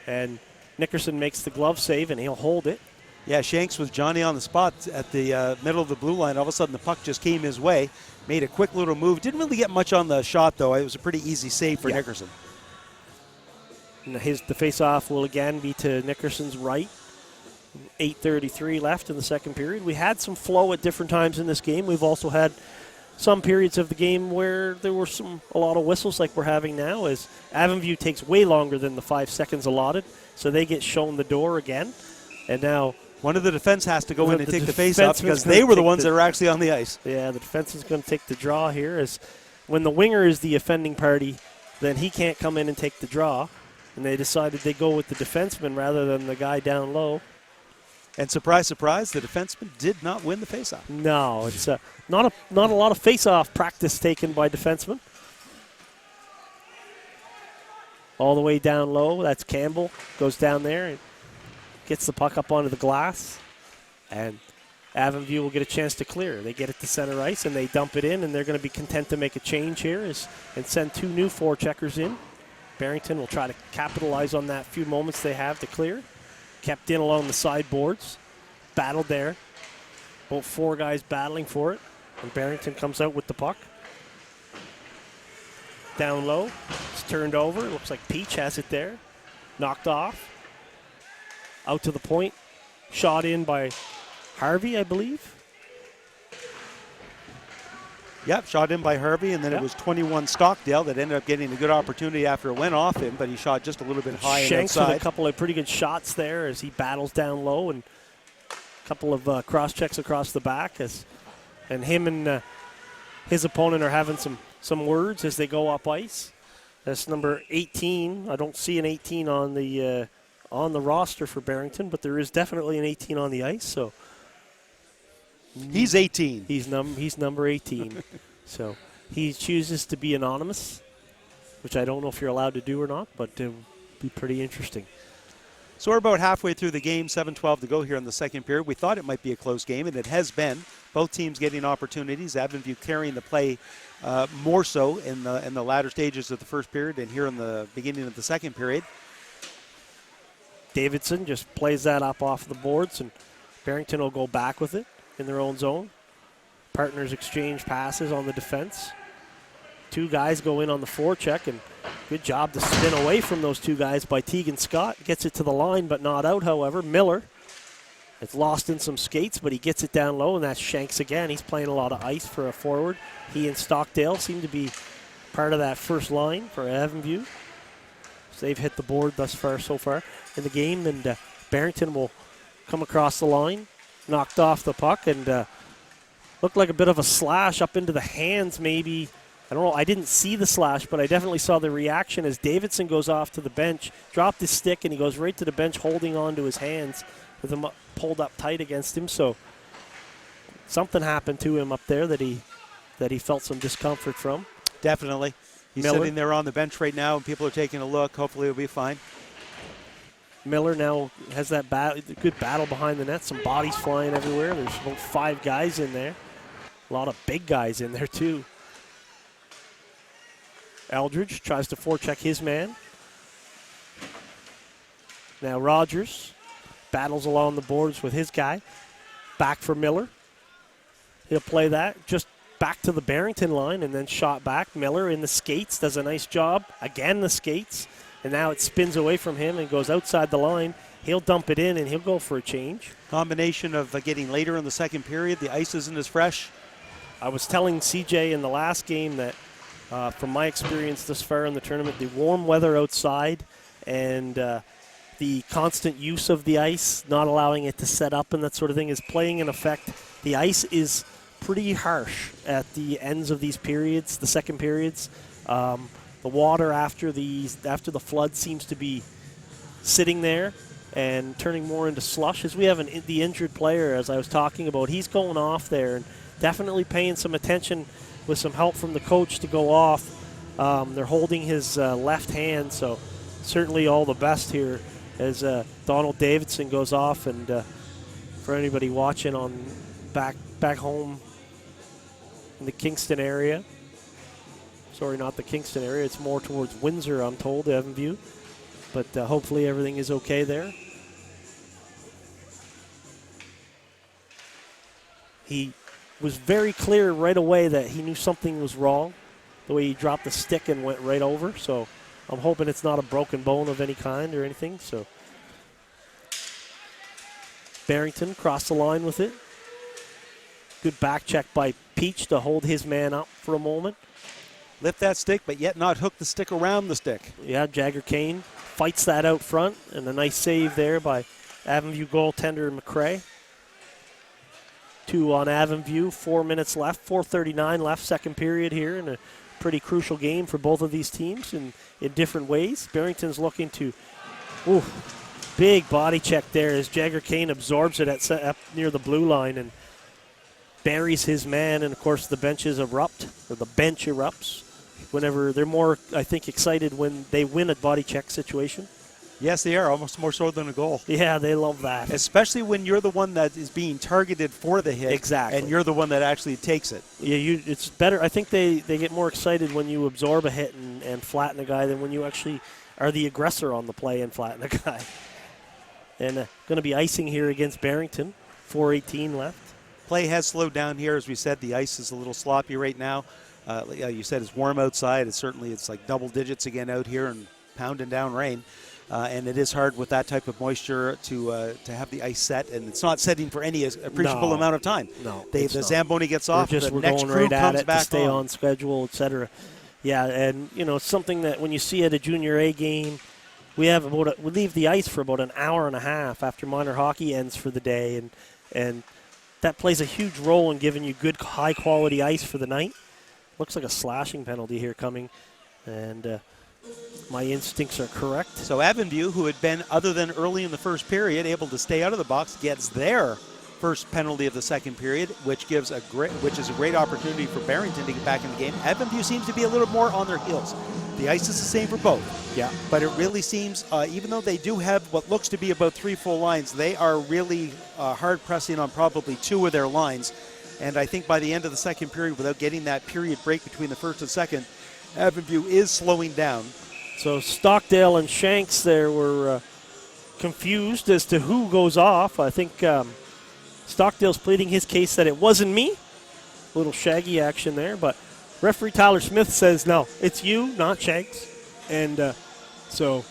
and Nickerson makes the glove save, and he'll hold it. Yeah, Shanks with Johnny on the spot at the middle of the blue line. All of a sudden, the puck just came his way. Made a quick little move. Didn't really get much on the shot, though. It was a pretty easy save for Nickerson. And the face-off will again be to Nickerson's right. 8:33 left in the second period. We had some flow at different times in this game. We've also had some periods of the game where there were a lot of whistles like we're having now, as Avonview takes way longer than the 5 seconds allotted, so they get shown the door again. And now one of the defense has to go in and take the face-off because they were the ones that were actually on the ice. Yeah, the defense is going to take the draw here, as when the winger is the offending party, then he can't come in and take the draw. And they decided they go with the defenseman rather than the guy down low. And surprise, surprise, the defenseman did not win the faceoff. No, it's not a lot of face-off practice taken by defensemen. All the way down low, that's Campbell. Goes down there and gets the puck up onto the glass. And Avonview will get a chance to clear. They get it to center ice and they dump it in, and they're going to be content to make a change here and send 2 new forecheckers in. Barrington will try to capitalize on that few moments they have to clear. Kept in along the sideboards. Battled there. Both 4 guys battling for it. And Barrington comes out with the puck. Down low. It's turned over. It looks like Peach has it there. Knocked off. Out to the point. Shot in by Harvey, I believe. Yep, shot in by Harvey, and then it was 21 Stockdale that ended up getting a good opportunity after it went off him, but he shot just a little bit high and outside. Shanks with a couple of pretty good shots there as he battles down low, and a couple of cross-checks across the back. And him and his opponent are having some words as they go up ice. That's number 18. I don't see an 18 on the roster for Barrington, but there is definitely an 18 on the ice, so... He's 18. He's number 18. So he chooses to be anonymous, which I don't know if you're allowed to do or not, but it would be pretty interesting. So we're about halfway through the game, 7:12 to go here in the second period. We thought it might be a close game, and it has been. Both teams getting opportunities. Avonview carrying the play more so in the latter stages of the first period and here in the beginning of the second period. Davidson just plays that up off the boards, and Barrington will go back with it in their own zone. Partners exchange passes on the defense. 2 guys go in on the forecheck, and good job to spin away from those 2 guys by Tegan Scott. Gets it to the line, but not out, however. Miller is lost in some skates, but he gets it down low, and that's Shanks again. He's playing a lot of ice for a forward. He and Stockdale seem to be part of that first line for Avonview. So they've hit the board so far in the game, and Barrington will come across the line, knocked off the puck, and looked like a bit of a slash up into the hands maybe. I don't know, I didn't see the slash, but I definitely saw the reaction as Davidson goes off to the bench, dropped his stick, and he goes right to the bench holding on to his hands with him pulled up tight against him. So something happened to him up there that he felt some discomfort from. Definitely. He's Miller. sitting there on the bench right now, and people are taking a look. Hopefully he'll be fine. Miller now has that good battle behind the net. Some bodies flying everywhere. There's about 5 guys in there. A lot of big guys in there, too. Eldridge tries to forecheck his man. Now Rogers battles along the boards with his guy. Back for Miller. He'll play that just back to the Barrington line and then shot back. Miller in the skates does a nice job. Again, the skates. And now it spins away from him and goes outside the line. He'll dump it in and he'll go for a change. Combination of getting later in the second period. The ice isn't as fresh. I was telling CJ in the last game that from my experience this far in the tournament, the warm weather outside and the constant use of the ice, not allowing it to set up and that sort of thing, is playing an effect. The ice is pretty harsh at the ends of these periods, the second periods. The water after the flood seems to be sitting there and turning more into slush. As we have the injured player, as I was talking about, he's going off there and definitely paying some attention with some help from the coach to go off. They're holding his left hand, so certainly all the best here as Donald Davidson goes off. And for anybody watching on back home in the Kingston area, sorry, not the Kingston area, it's more towards Windsor, I'm told, Avonview. But hopefully everything is okay there. He was very clear right away that he knew something was wrong, the way he dropped the stick and went right over. So I'm hoping it's not a broken bone of any kind or anything. So Barrington crossed the line with it. Good back check by Peach to hold his man up for a moment. Lift that stick, but yet not hook the stick around the stick. Yeah, Jagger Kane fights that out front, and a nice save there by Avonview goaltender McCrae. 2 on Avonview, 4 minutes left, 4:39 left, second period here, and a pretty crucial game for both of these teams in different ways. Barrington's looking to, big body check there as Jagger Kane absorbs it up near the blue line and buries his man, and of course the bench erupts whenever they're more, I think, excited when they win a body check situation. Yes, they are, almost more so than a goal. Yeah, they love that. Especially when you're the one that is being targeted for the hit. Exactly. And you're the one that actually takes it. Yeah, it's better. I think they get more excited when you absorb a hit and flatten a guy than when you actually are the aggressor on the play and flatten a guy. And going to be icing here against Barrington, 4:18 left. Play has slowed down here. As we said, the ice is a little sloppy right now. You said it's warm outside. It's like double digits again out here and pounding down rain. And it is hard with that type of moisture to have the ice set, and it's not setting for any appreciable amount of time. No, the Zamboni gets off, the we're next going crew right at comes it back to stay on schedule, etc. Yeah, and it's something that when you see at a junior A game, we leave the ice for about an hour and a half after minor hockey ends for the day, and that plays a huge role in giving you good, high quality ice for the night. Looks like a slashing penalty here coming, and my instincts are correct. So Avonview, who had been, other than early in the first period, able to stay out of the box, gets their first penalty of the second period, which is a great opportunity for Barrington to get back in the game. Avonview seems to be a little more on their heels. The ice is the same for both. Yeah. But it really seems, even though they do have what looks to be about 3 full lines, they are really hard pressing on probably 2 of their lines. And I think by the end of the second period, without getting that period break between the first and second, Avonview is slowing down. So Stockdale and Shanks there were confused as to who goes off. I think Stockdale's pleading his case that it wasn't me. A little shaggy action there, but Referee Tyler Smith says, no, it's you, not Shanks. And so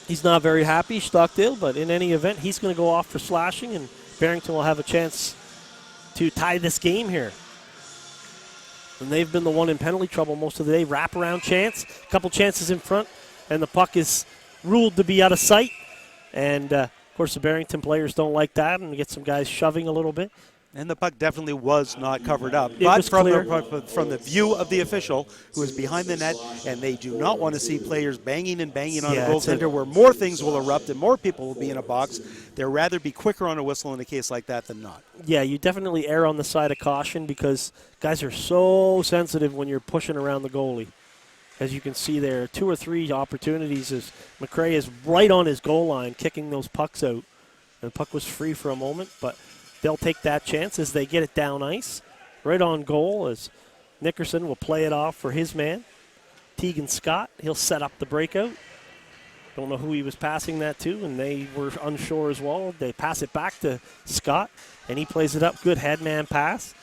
he's not very happy, Stockdale, but in any event, he's going to go off for slashing, and Barrington will have a chance to tie this game here. And they've been the one in penalty trouble most of the day. Wraparound chance, a couple chances in front, and the puck is ruled to be out of sight. And, of course, the Barrington players don't like that, and get some guys shoving a little bit. And the puck definitely was not covered up. It But was from clear. from the view of the official, who is behind the net, and they do not want to see players banging and banging on Yeah, a it's a- goaltender where more things will erupt and more people will be in a box. They'd rather be quicker on a whistle in a case like that than not. Yeah, you definitely err on the side of caution because guys are so sensitive when you're pushing around the goalie. As you can see there, 2 or 3 opportunities as McRae is right on his goal line kicking those pucks out. And the puck was free for a moment, but they'll take that chance as they get it down ice. Right on goal as Nickerson will play it off for his man, Tegan Scott. He'll set up the breakout. Don't know who he was passing that to, and they were unsure as well. They pass it back to Scott, and he plays it up. Good headman pass.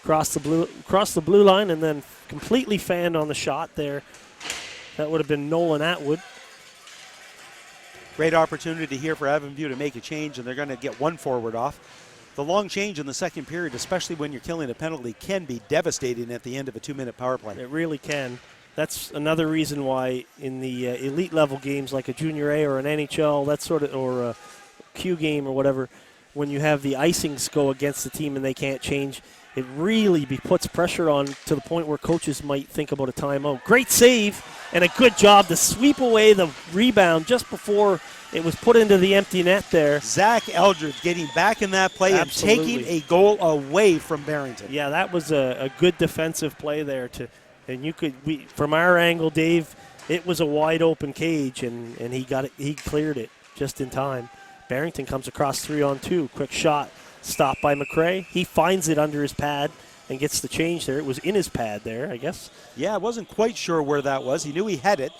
Across the blue line, and then completely fanned on the shot there. That would have been Nolan Atwood. Great opportunity here for Avonview to make a change, and they're going to get one forward off. The long change in the second period, especially when you're killing a penalty, can be devastating at the end of a 2-minute power play. It really can. That's another reason why in the elite level games like a Junior A or an NHL, that sort of, or a Q game or whatever, when you have the icings go against the team and they can't change, it really puts pressure on to the point where coaches might think about a timeout. Great save and a good job to sweep away the rebound just before it was put into the empty net there. Zach Eldridge getting back in that play Absolutely. and taking a goal away from Barrington. Yeah, that was a good defensive play there. From our angle, Dave, it was a wide open cage, and he cleared it just in time. Barrington comes across 3-on-2, quick shot, stopped by McRae. He finds it under his pad and gets the change there. It was in his pad there, I guess. Yeah, I wasn't quite sure where that was. He knew he had it.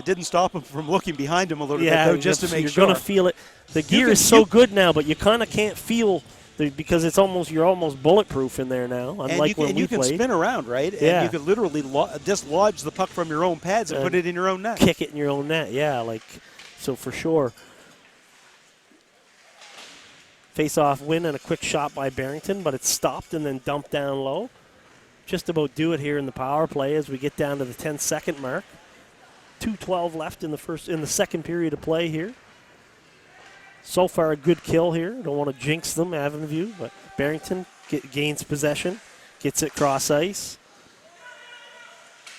Didn't stop him from looking behind him a little bit, though, just to make you're sure. You're going to feel it. The gear is so good now, but you kind of can't feel because you're almost bulletproof in there now, unlike when we you can played. spin around, right? Yeah. And you could literally dislodge the puck from your own pads and put it in your own net. Kick it in your own net, yeah. So for sure. Face-off win and a quick shot by Barrington, but it's stopped and then dumped down low. Just about do it here in the power play as we get down to the 10-second mark. 2:12 left in the second period of play here. So far, a good kill here. Don't want to jinx them, Avonview, but Barrington gains possession, gets it cross ice.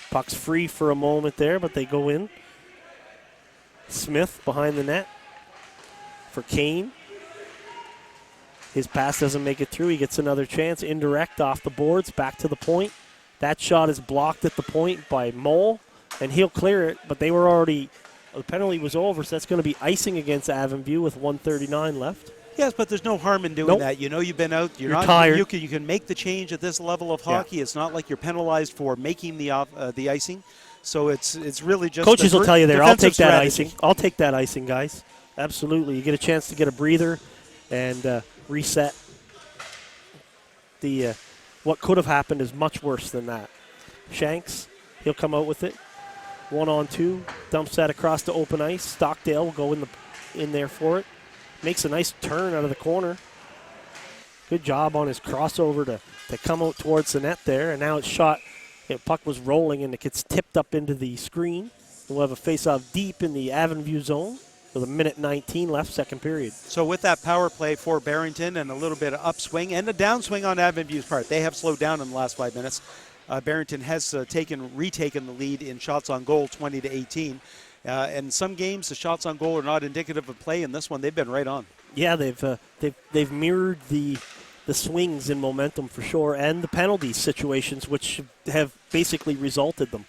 Puck's free for a moment there, but they go in. Smith behind the net for Kane. His pass doesn't make it through. He gets another chance. Indirect off the boards, back to the point. That shot is blocked at the point by Mole, and he'll clear it, but the penalty was over, so that's going to be icing against Avonview with 1:39 left. Yes, but there's no harm in doing that. You know you've been out. You're not tired. You can make the change at this level of hockey. It's not like you're penalized for making the icing. So it's really just coaches will tell you there. I'll take that strategy. icing. I'll take that icing, guys. Absolutely. You get a chance to get a breather and reset. What could have happened is much worse than that. Shanks, he'll come out with it. 1-on-2, dumps that across to open ice. Stockdale will go in there for it. Makes a nice turn out of the corner. Good job on his crossover to come out towards the net there. And now it's shot. The puck was rolling and it gets tipped up into the screen. We'll have a face-off deep in the Avonview zone with 1:19 left, second period. So with that power play for Barrington and a little bit of upswing and a downswing on Avonview's part, they have slowed down in the last 5 minutes. Barrington has retaken the lead in shots on goal, 20-18. And some games, the shots on goal are not indicative of play. In this one, they've been right on. Yeah, they've mirrored the swings in momentum for sure, and the penalty situations, which have basically resulted them.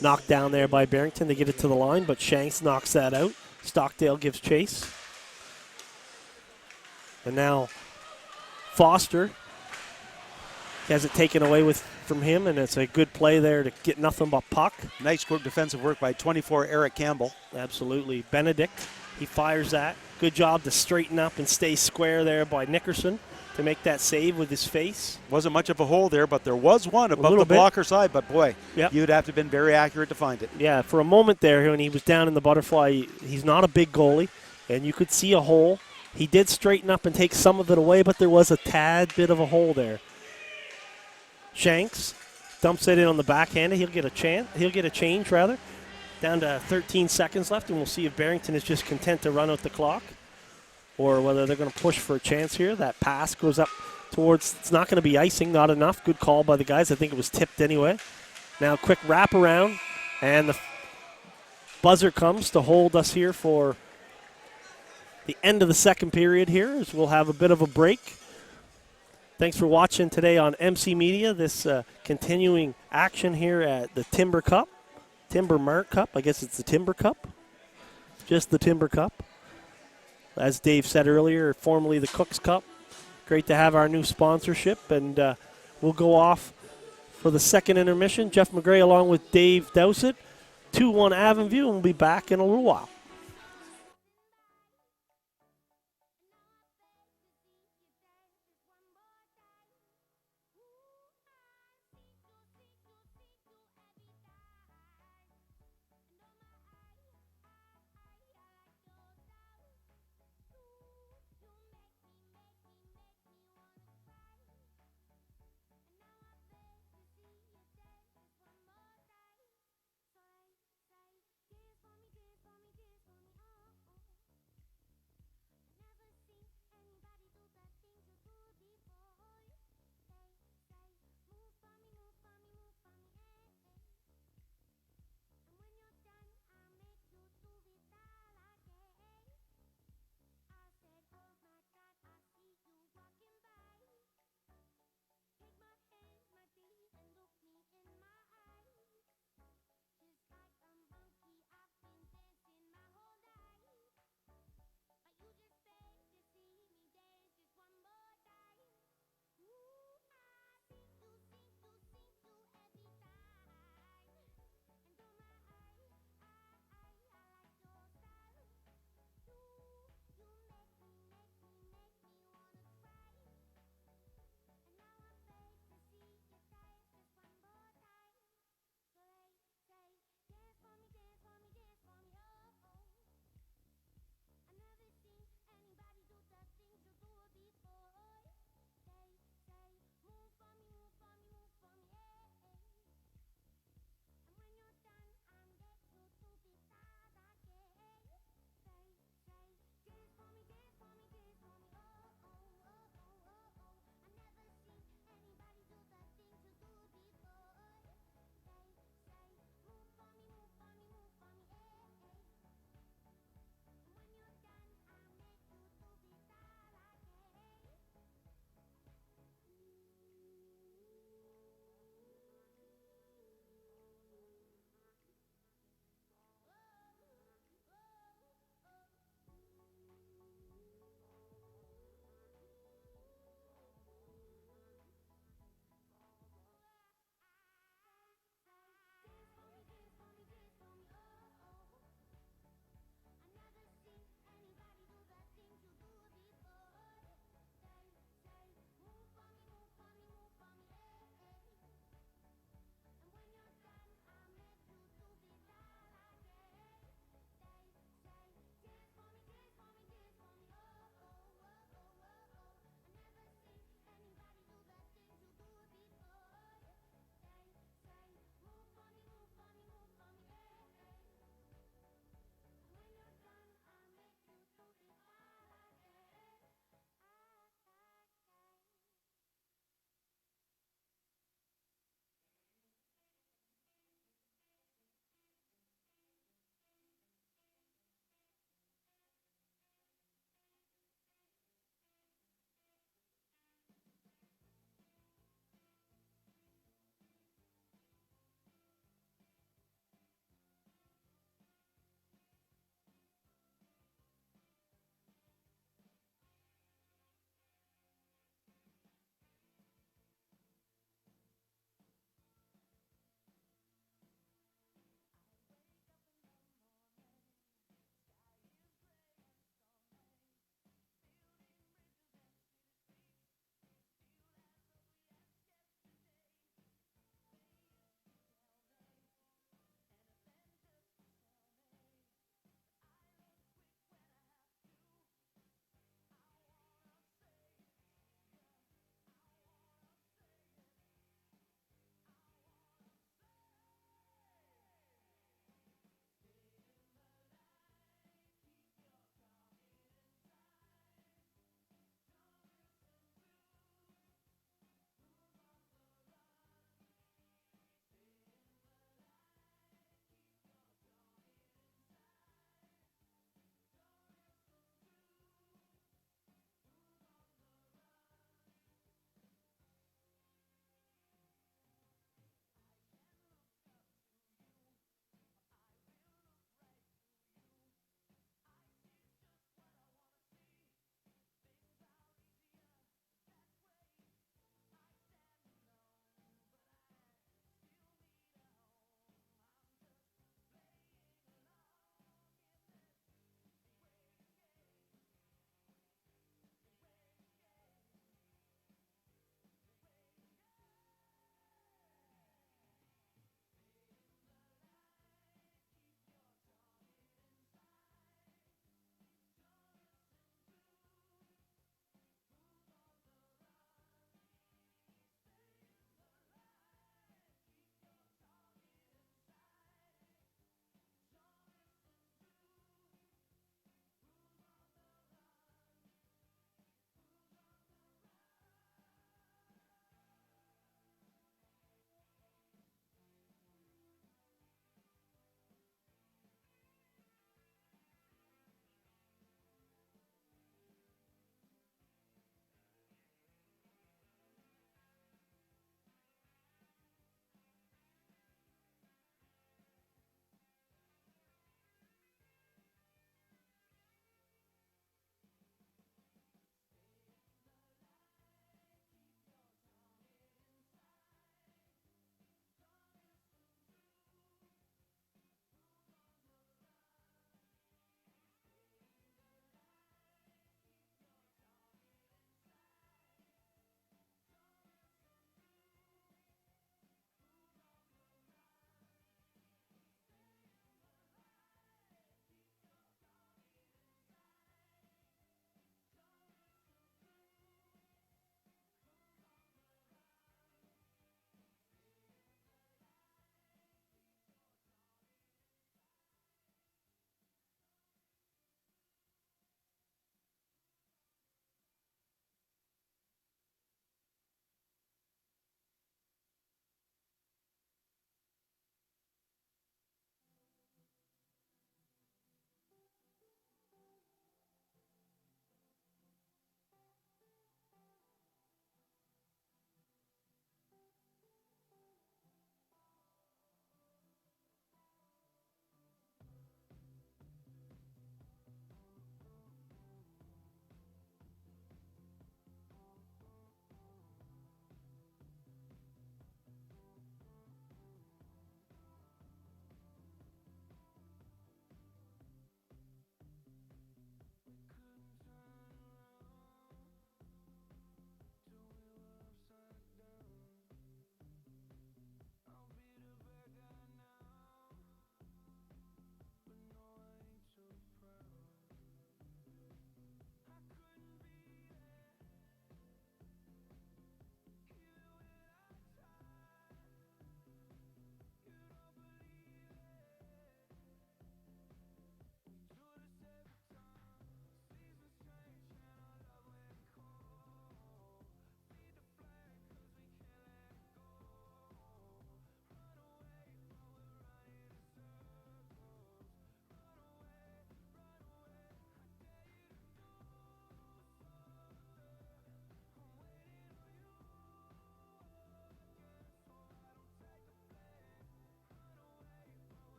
Knocked down there by Barrington. They get it to the line, but Shanks knocks that out. Stockdale gives chase. And now Foster has it taken away from him, and it's a good play there to get nothing but puck. Nice quick defensive work by 24 Eric Campbell. Absolutely. Benedict, he fires that. Good job to straighten up and stay square there by Nickerson. to make that save with his face. Wasn't much of a hole there, but there was one above little the bit. blocker side. But boy, Yep. you'd have to have been very accurate to find it. Yeah, for a moment there when he was down in the butterfly, he's not a big goalie, and you could see a hole. He did straighten up and take some of it away, but there was a tad bit of a hole there. Shanks dumps it in on the backhand. He'll get a change. Down to 13 seconds left, and we'll see if Barrington is just content to run out the clock or whether they're going to push for a chance here. That pass goes up towards, it's not going to be icing, not enough. Good call by the guys. I think it was tipped anyway. Now quick wraparound, and the buzzer comes to hold us here for the end of the second period here, as we'll have a bit of a break. Thanks for watching today on MC Media, this continuing action here at the Timber Cup. Timber Mart Cup. I guess it's the Timber Cup. Just the Timber Cup. As Dave said earlier, formerly the Cooks Cup. Great to have our new sponsorship, and we'll go off for the second intermission. Jeff McGray along with Dave Dowsett. 2-1 Avon View, and we'll be back in a little while.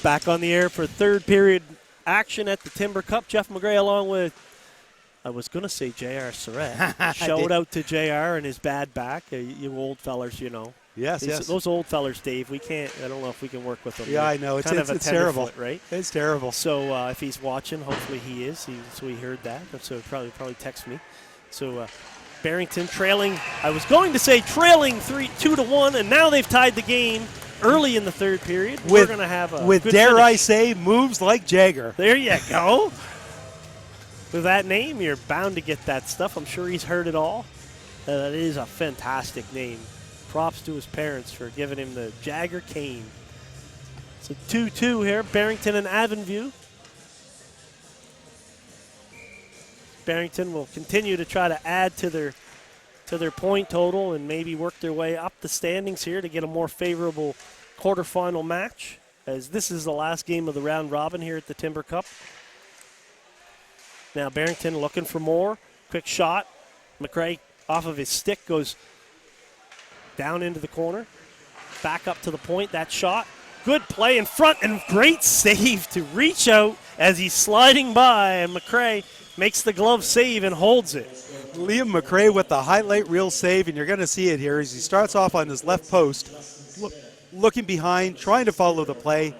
Back on the air for third period action at the Timber Cup. Jeff McGray along with, I was going to say J.R. Surratt. Shout out to J.R. and his bad back. You old fellers, you know. Yes, yes. Those old fellers, Dave, we can't, I don't know if we can work with them. Yeah, I know. It's terrible. Foot, right? It's terrible. So if he's watching, hopefully he is. So he heard that. So probably text me. So Barrington trailing. I was going to say trailing 2-1, and now they've tied the game early in the third period. We're going to have a with good dare finish. I say moves like Jagger. There you go. With that name, you're bound to get that stuff. I'm sure he's heard it all. That is a fantastic name. Props to his parents for giving him the Jagger cane. So 2-2 here, Barrington and Avonview. Barrington will continue to try to add to their point total and maybe work their way up the standings here to get a more favorable quarterfinal match, as this is the last game of the round robin here at the Timber Cup. Now Barrington looking for more. Quick shot. McRae off of his stick goes down into the corner. Back up to the point. That shot. Good play in front and great save to reach out as he's sliding by, and McRae makes the glove save and holds it. Liam McRae with the highlight reel save, and you're going to see it here as he starts off on his left post, looking behind, trying to follow the play.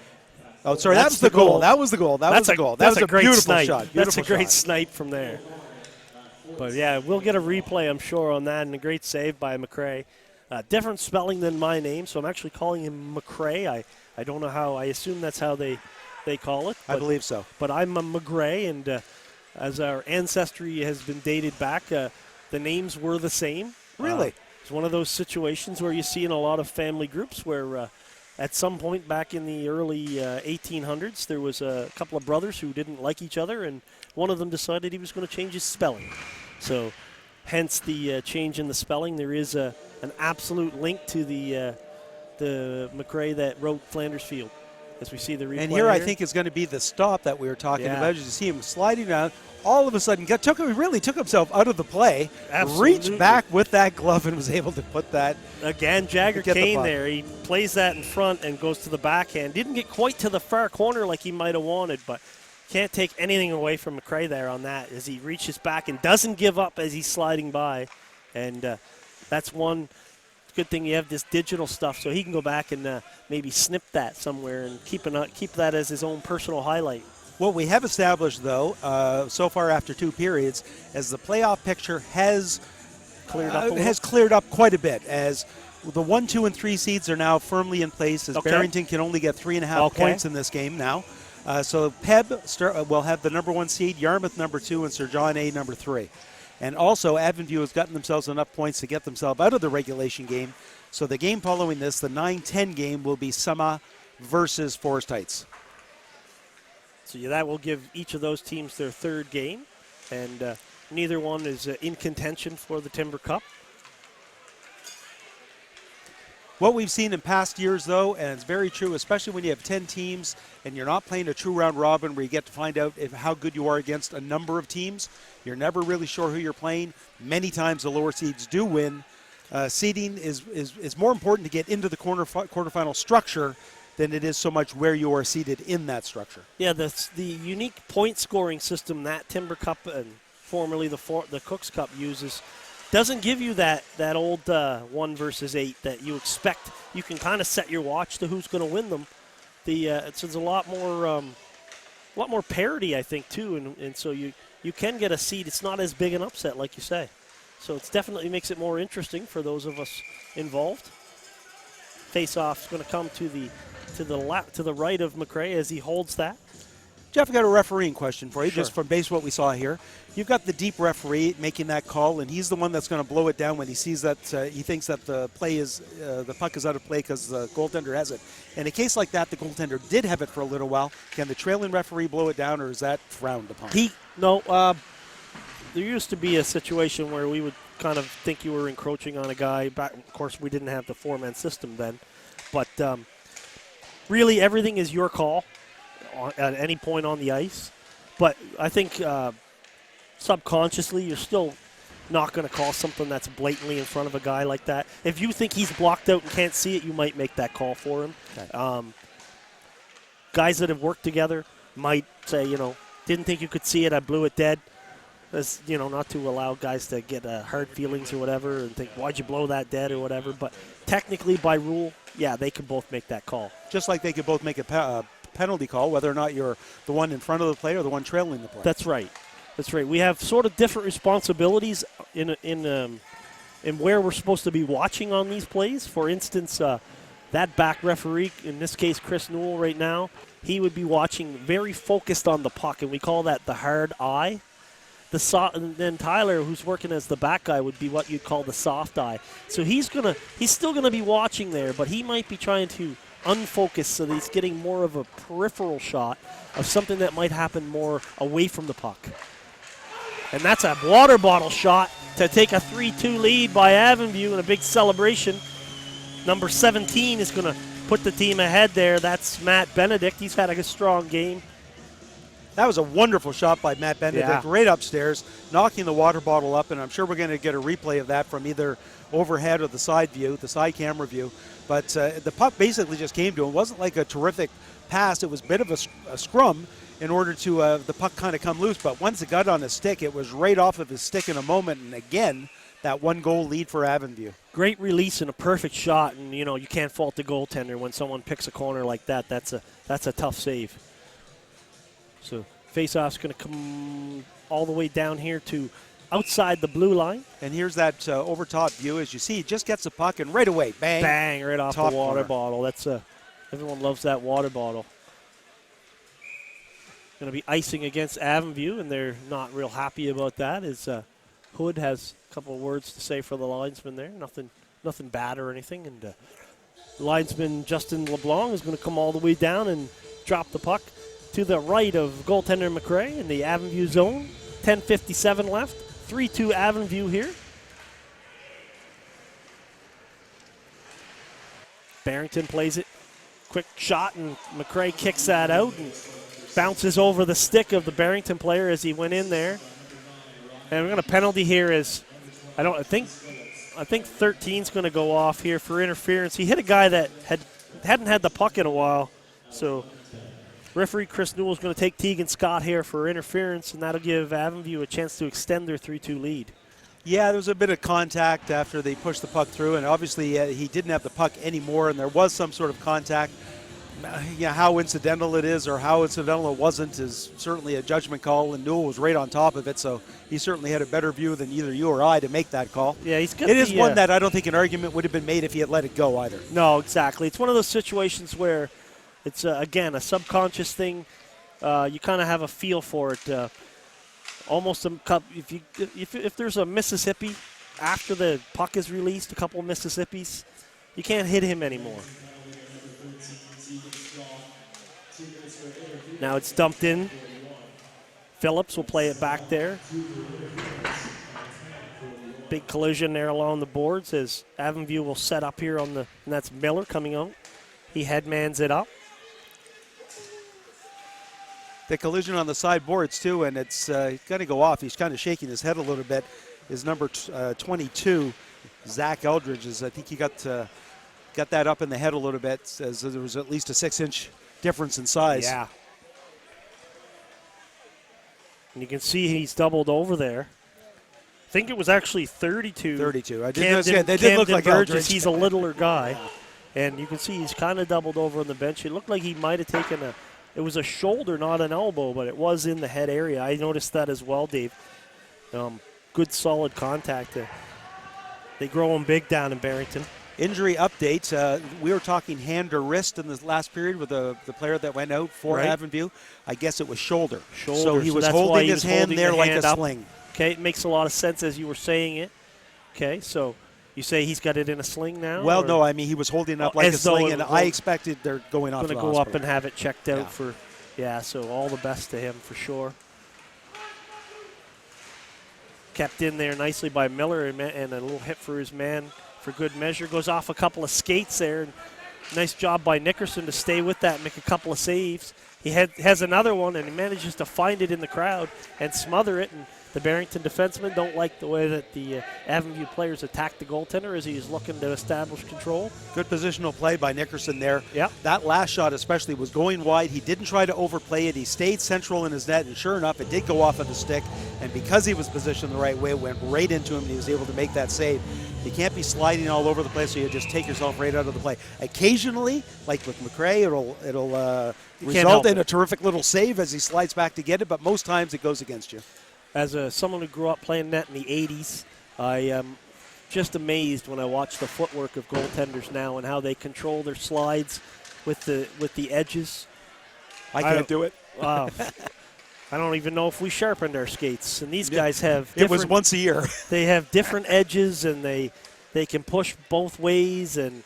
Oh, sorry, that was the goal. That was the goal. That was the goal. That was a great beautiful snipe. shot. That's a great snipe from there. But, yeah, we'll get a replay, I'm sure, on that, and a great save by McRae. Different spelling than my name, so I'm actually calling him McRae. I don't know how. I assume that's how they call it. I believe so. But I'm a McGray, and as our ancestry has been dated back, the names were the same. Really? It's one of those situations where you see in a lot of family groups where at some point back in the early 1800s, there was a couple of brothers who didn't like each other, and one of them decided he was going to change his spelling. So hence the change in the spelling. There is an absolute link to the McRae that wrote Flanders Field, as we see the replay. And here I think is going to be the stop that we were talking about. As you see him sliding down, all of a sudden really took himself out of the play, reached back with that glove and was able to put that. Again, Jagger Kane there. He plays that in front and goes to the backhand. Didn't get quite to the far corner like he might have wanted, but can't take anything away from McRae there on that as he reaches back and doesn't give up as he's sliding by. And that's one good thing you have this digital stuff, so he can go back and maybe snip that somewhere and keep that as his own personal highlight. What we have established, though, so far after two periods, as the playoff picture has cleared up quite a bit, as the 1, 2, and 3 seeds are now firmly in place, as Barrington can only get 3.5 points in this game now. So Peb will have the number 1 seed, Yarmouth number 2, and Sir John A number 3. And also, Avonview has gotten themselves enough points to get themselves out of the regulation game. So the game following this, the 9-10 game, will be Summa versus Forest Heights. So that will give each of those teams their third game, and neither one is in contention for the Timber Cup. What we've seen in past years, though, and it's very true, especially when you have 10 teams and you're not playing a true round robin where you get to find out how good you are against a number of teams. You're never really sure who you're playing. Many times the lower seeds do win. Seeding is more important to get into the quarterfinal structure than it is so much where you are seated in that structure. Yeah, the unique point scoring system that Timber Cup and formerly the Cooks Cup uses doesn't give you that old 1 versus 8 that you expect. You can kind of set your watch to who's going to win them. It's a lot more parity, I think, too, and so you can get a seed. It's not as big an upset, like you say. So it definitely makes it more interesting for those of us involved. Face-off is going to come to the right of McRae as he holds that. Jeff, I got a refereeing question for you, Sure. just from base what we saw here. You've got the deep referee making that call, and he's the one that's going to blow it down when he sees that he thinks that the puck is out of play because the goaltender has it. In a case like that, the goaltender did have it for a little while. Can the trailing referee blow it down, or is that frowned upon? There used to be a situation where we would kind of think you were encroaching on a guy. Of course, we didn't have the 4-man system then, but really everything is your call at any point on the ice. But I think subconsciously you're still not going to call something that's blatantly in front of a guy like that. If you think he's blocked out and can't see it, you might make that call for him. Okay. guys that have worked together might say, didn't think you could see it, I blew it dead. As, not to allow guys to get hard feelings or whatever and think, why'd you blow that dead or whatever. But technically, by rule, yeah, they can both make that call. Just like they could both make a penalty call, whether or not you're the one in front of the play or the one trailing the play. That's right. That's right. We have sort of different responsibilities in where we're supposed to be watching on these plays. For instance, that back referee, in this case Chris Newell right now, he would be watching very focused on the puck, and we call that the hard eye. And then Tyler, who's working as the back guy, would be what you'd call the soft eye. So he's still gonna be watching there, but he might be trying to unfocus so that he's getting more of a peripheral shot of something that might happen more away from the puck. And that's a water bottle shot to take a 3-2 lead by Avonview in a big celebration. Number 17 is going to put the team ahead there. That's Matt Benedict. He's had a strong game. That was a wonderful shot by Matt Benedict, Yeah. right upstairs, knocking the water bottle up, and I'm sure we're going to get a replay of that from either overhead or the side view, the side camera view. But the puck basically just came to him. It wasn't like a terrific pass. It was a bit of a scrum in order to the puck kind of come loose. But once it got on his stick, it was right off of his stick in a moment. And again, that 1-goal lead for Avonview. Great release and a perfect shot. And, you can't fault the goaltender when someone picks a corner like that. That's a tough save. So face-off's going to come all the way down here to outside the blue line. And here's that over-top view. As you see, he just gets the puck, and right away, bang. Bang, right off the top water corner. bottle. That's everyone loves that water bottle. Going to be icing against Avonview, and they're not real happy about that. As Hood has a couple of words to say for the linesman there. Nothing bad or anything. And linesman Justin LeBlanc is going to come all the way down and drop the puck to the right of goaltender McRae in the Avonview zone. 10:57 left. 3-2 Avonview here. Barrington plays it. Quick shot, and McRae kicks that out and bounces over the stick of the Barrington player as he went in there. And we're going to penalty here as I think 13's going to go off here for interference. He hit a guy that hadn't had the puck in a while. So referee Chris Newell is going to take Tegan Scott here for interference, and that'll give Avonview a chance to extend their 3-2 lead. Yeah, there was a bit of contact after they pushed the puck through, and obviously he didn't have the puck anymore, and there was some sort of contact. How incidental it is or how incidental it wasn't is certainly a judgment call, and Newell was right on top of it, so he certainly had a better view than either you or I to make that call. Yeah, he's good. It is one that I don't think an argument would have been made if he had let it go either. No, exactly. It's one of those situations where it's, again, a subconscious thing. You kind of have a feel for it. Almost if there's a Mississippi after the puck is released, a couple of Mississippis, you can't hit him anymore. Now it's dumped in. Phillips will play it back there. Big collision there along the boards as Avonview will set up here and that's Miller coming out. He headmans it up. The collision on the side boards too, and it's going to go off. He's kind of shaking his head a little bit. His number 22, Zach Eldridge, I think he got that up in the head a little bit, as there was at least a 6-inch difference in size. Yeah. And you can see he's doubled over there. I think it was actually 32. 32. I Camden, did they did look like Burgess, Eldridge. he's a littler guy. And you can see he's kind of doubled over on the bench. It looked like he might have taken it was a shoulder, not an elbow, but it was in the head area. I noticed that as well, Dave. Good, solid contact there. They grow them big down in Barrington. Injury update. We were talking hand or wrist in the last period with the player that went out for Right. Avonview. I guess it was shoulder. Shoulder. So he was that's why holding he his was hand holding there the like hand a up. sling. Okay, it makes a lot of sense as you were saying it. Okay, so you say he's got it in a sling now? Well, or no, I mean he was holding it up Oh, like a as though sling, it and was I expected they're going off to going the to go up hospital. and have it checked out Yeah. for, so all the best to him for sure. Kept in there nicely by Miller and a little hit for his man for good measure. Goes off a couple of skates there. And nice job by Nickerson to stay with that and make a couple of saves. He has another one, and he manages to find it in the crowd and smother it. And the Barrington defensemen don't like the way that the Avonview players attack the goaltender as he's looking to establish control. Good positional play by Nickerson there. Yep. That last shot especially was going wide. He didn't try to overplay it. He stayed central in his net, and sure enough, it did go off of the stick. And because he was positioned the right way, it went right into him, and he was able to make that save. You can't be sliding all over the place, so you just take yourself right out of the play. Occasionally, like with McRae, it'll result in a terrific little save as he slides back to get it, but most times it goes against you. As someone who grew up playing net in the 80s, I am just amazed when I watch the footwork of goaltenders now and how they control their slides with the edges. I can't do it. Wow. I don't even know if we sharpened our skates. And these guys have it was once a year. They have different edges, and they can push both ways. And,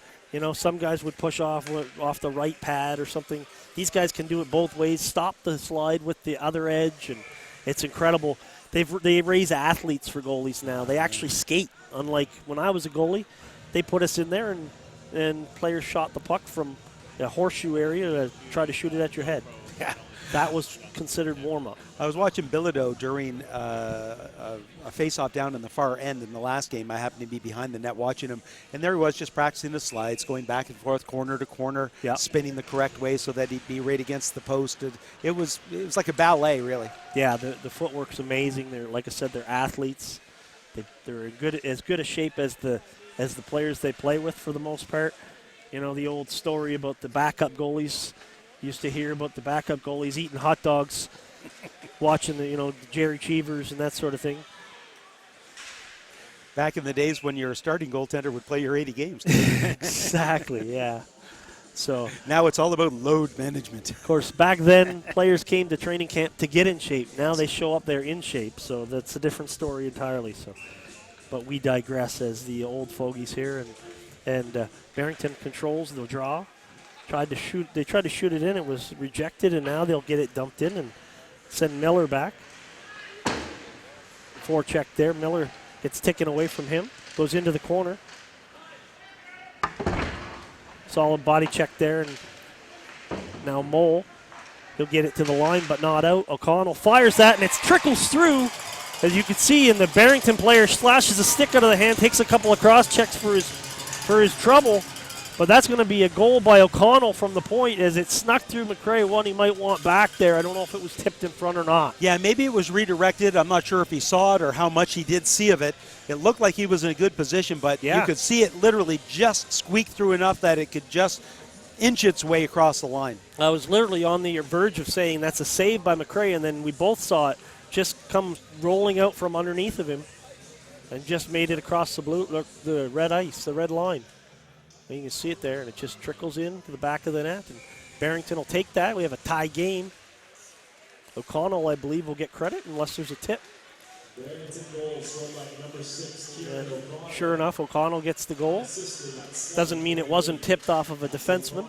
some guys would push off the right pad or something. These guys can do it both ways, stop the slide with the other edge, and it's incredible. They raise athletes for goalies now. They actually skate. Unlike when I was a goalie, they put us in there, and players shot the puck from a horseshoe area to try to shoot it at your head. Yeah. That was considered warm-up. I was watching Bilodeau during a face-off down in the far end in the last game. I happened to be behind the net watching him, and there he was just practicing the slides, going back and forth, corner to corner, spinning the correct way so that he'd be right against the post. It was like a ballet, really. Yeah, the footwork's amazing. They're, like I said, they're athletes. They're in as good a shape as the players they play with for the most part. The old story about the backup goalies. Used to hear about the backup goalies eating hot dogs, watching the Jerry Cheevers and that sort of thing. Back in the days when your starting goaltender would play your 80 games. Exactly, yeah. So now it's all about load management. Of course, back then players came to training camp to get in shape. Now they show up there in shape, so that's a different story entirely. So, but we digress as the old fogies here, and Barrington controls the draw. They tried to shoot it in. It was rejected, and now they'll get it dumped in and send Miller back. Forecheck there. Miller gets taken away from him. Goes into the corner. Solid body check there, and now Mole. He'll get it to the line, but not out. O'Connell fires that, and it trickles through. As you can see, and the Barrington player slashes a stick out of the hand, takes a couple of cross checks for his trouble. But that's going to be a goal by O'Connell from the point as it snuck through McRae, one he might want back there. I don't know if it was tipped in front or not. Yeah, maybe it was redirected. I'm not sure if he saw it or how much he did see of it. It looked like he was in a good position, but you could see it literally just squeak through enough that it could just inch its way across the line. I was literally on the verge of saying that's a save by McRae, and then we both saw it just come rolling out from underneath of him and just made it across the red ice, the red line. You can see it there, and it just trickles in to the back of the net. And Barrington will take that. We have a tie game. O'Connell, I believe, will get credit unless there's a tip. And sure enough, O'Connell gets the goal. Doesn't mean it wasn't tipped off of a defenseman.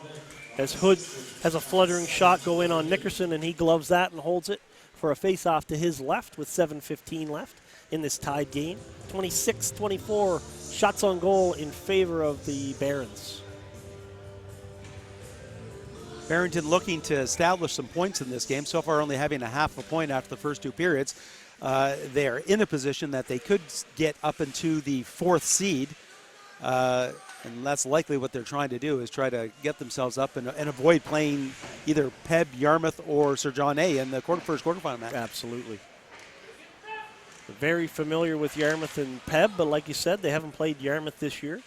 As Hood has a fluttering shot go in on Nickerson, and he gloves that and holds it for a face-off to his left with 7:15 left in this tied game. 26-24 shots on goal in favor of the Barons. Barrington looking to establish some points in this game. So far only having a half a point after the first two periods. They're in a position that they could get up into the fourth seed. And that's likely what they're trying to do, is try to get themselves up and avoid playing either Peb, Yarmouth, or Sir John A. in the first quarterfinal match. Absolutely. Very familiar with Yarmouth and Peb, but like you said, they haven't played Yarmouth this year.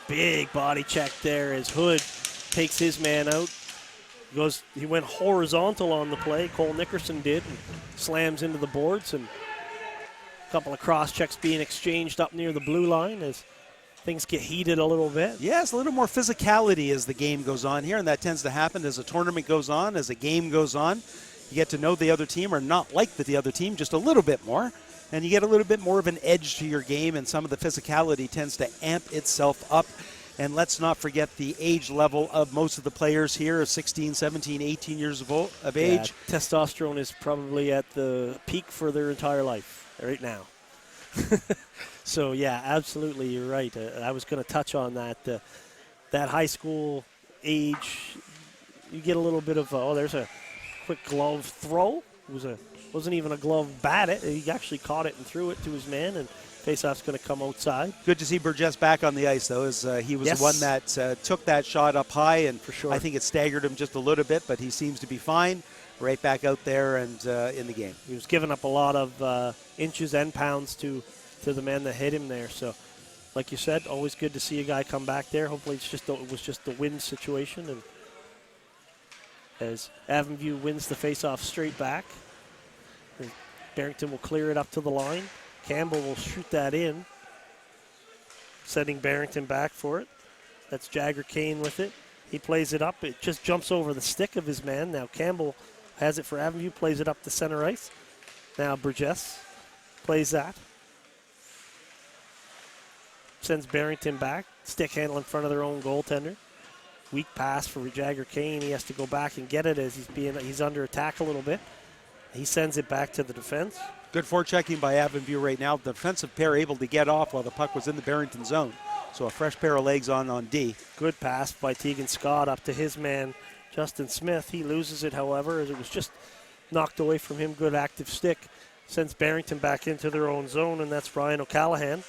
Big body check there as Hood takes his man out. He went horizontal on the play. Cole Nickerson did, and slams into the boards, and a couple of cross checks being exchanged up near the blue line as things get heated a little bit. Yes, a little more physicality as the game goes on here, and that tends to happen as a tournament goes on, as a game goes on. You get to know the other team, or not like the other team, just a little bit more. And you get a little bit more of an edge to your game, and some of the physicality tends to amp itself up. And let's not forget the age level of most of the players here, 16, 17, 18 years of age. Testosterone is probably at the peak for their entire life right now. So, yeah, absolutely, you're right. I was going to touch on that. That high school age, you get a little bit of, there's a quick glove throw, wasn't even a glove bat. He actually caught it and threw it to his man, and faceoff's going to come outside. Good to see Burgess back on the ice, though, as he was the one that took that shot up high, and for sure. I think it staggered him just a little bit, but he seems to be fine. Right back out there and in the game. He was giving up a lot of inches and pounds to the man that hit him there. So, like you said, always good to see a guy come back there. Hopefully, it was just the wind situation, and as Avonview wins the faceoff straight back, and Barrington will clear it up to the line. Campbell will shoot that in, sending Barrington back for it. That's Jagger Kane with it. He plays it up. It just jumps over the stick of his man. Now Campbell has it for Avonview, plays it up to center ice. Now Burgess plays that. Sends Barrington back. Stick handle in front of their own goaltender. Weak pass for Jagger Kane. He has to go back and get it as he's under attack a little bit. He sends it back to the defense. Good forechecking by Avonview right now. The defensive pair able to get off while the puck was in the Barrington zone. So a fresh pair of legs on D. Good pass by Tegan Scott up to his man, Justin Smith. He loses it, however, as it was just knocked away from him. Good active stick. Sends Barrington back into their own zone, and that's Ryan O'Callahan.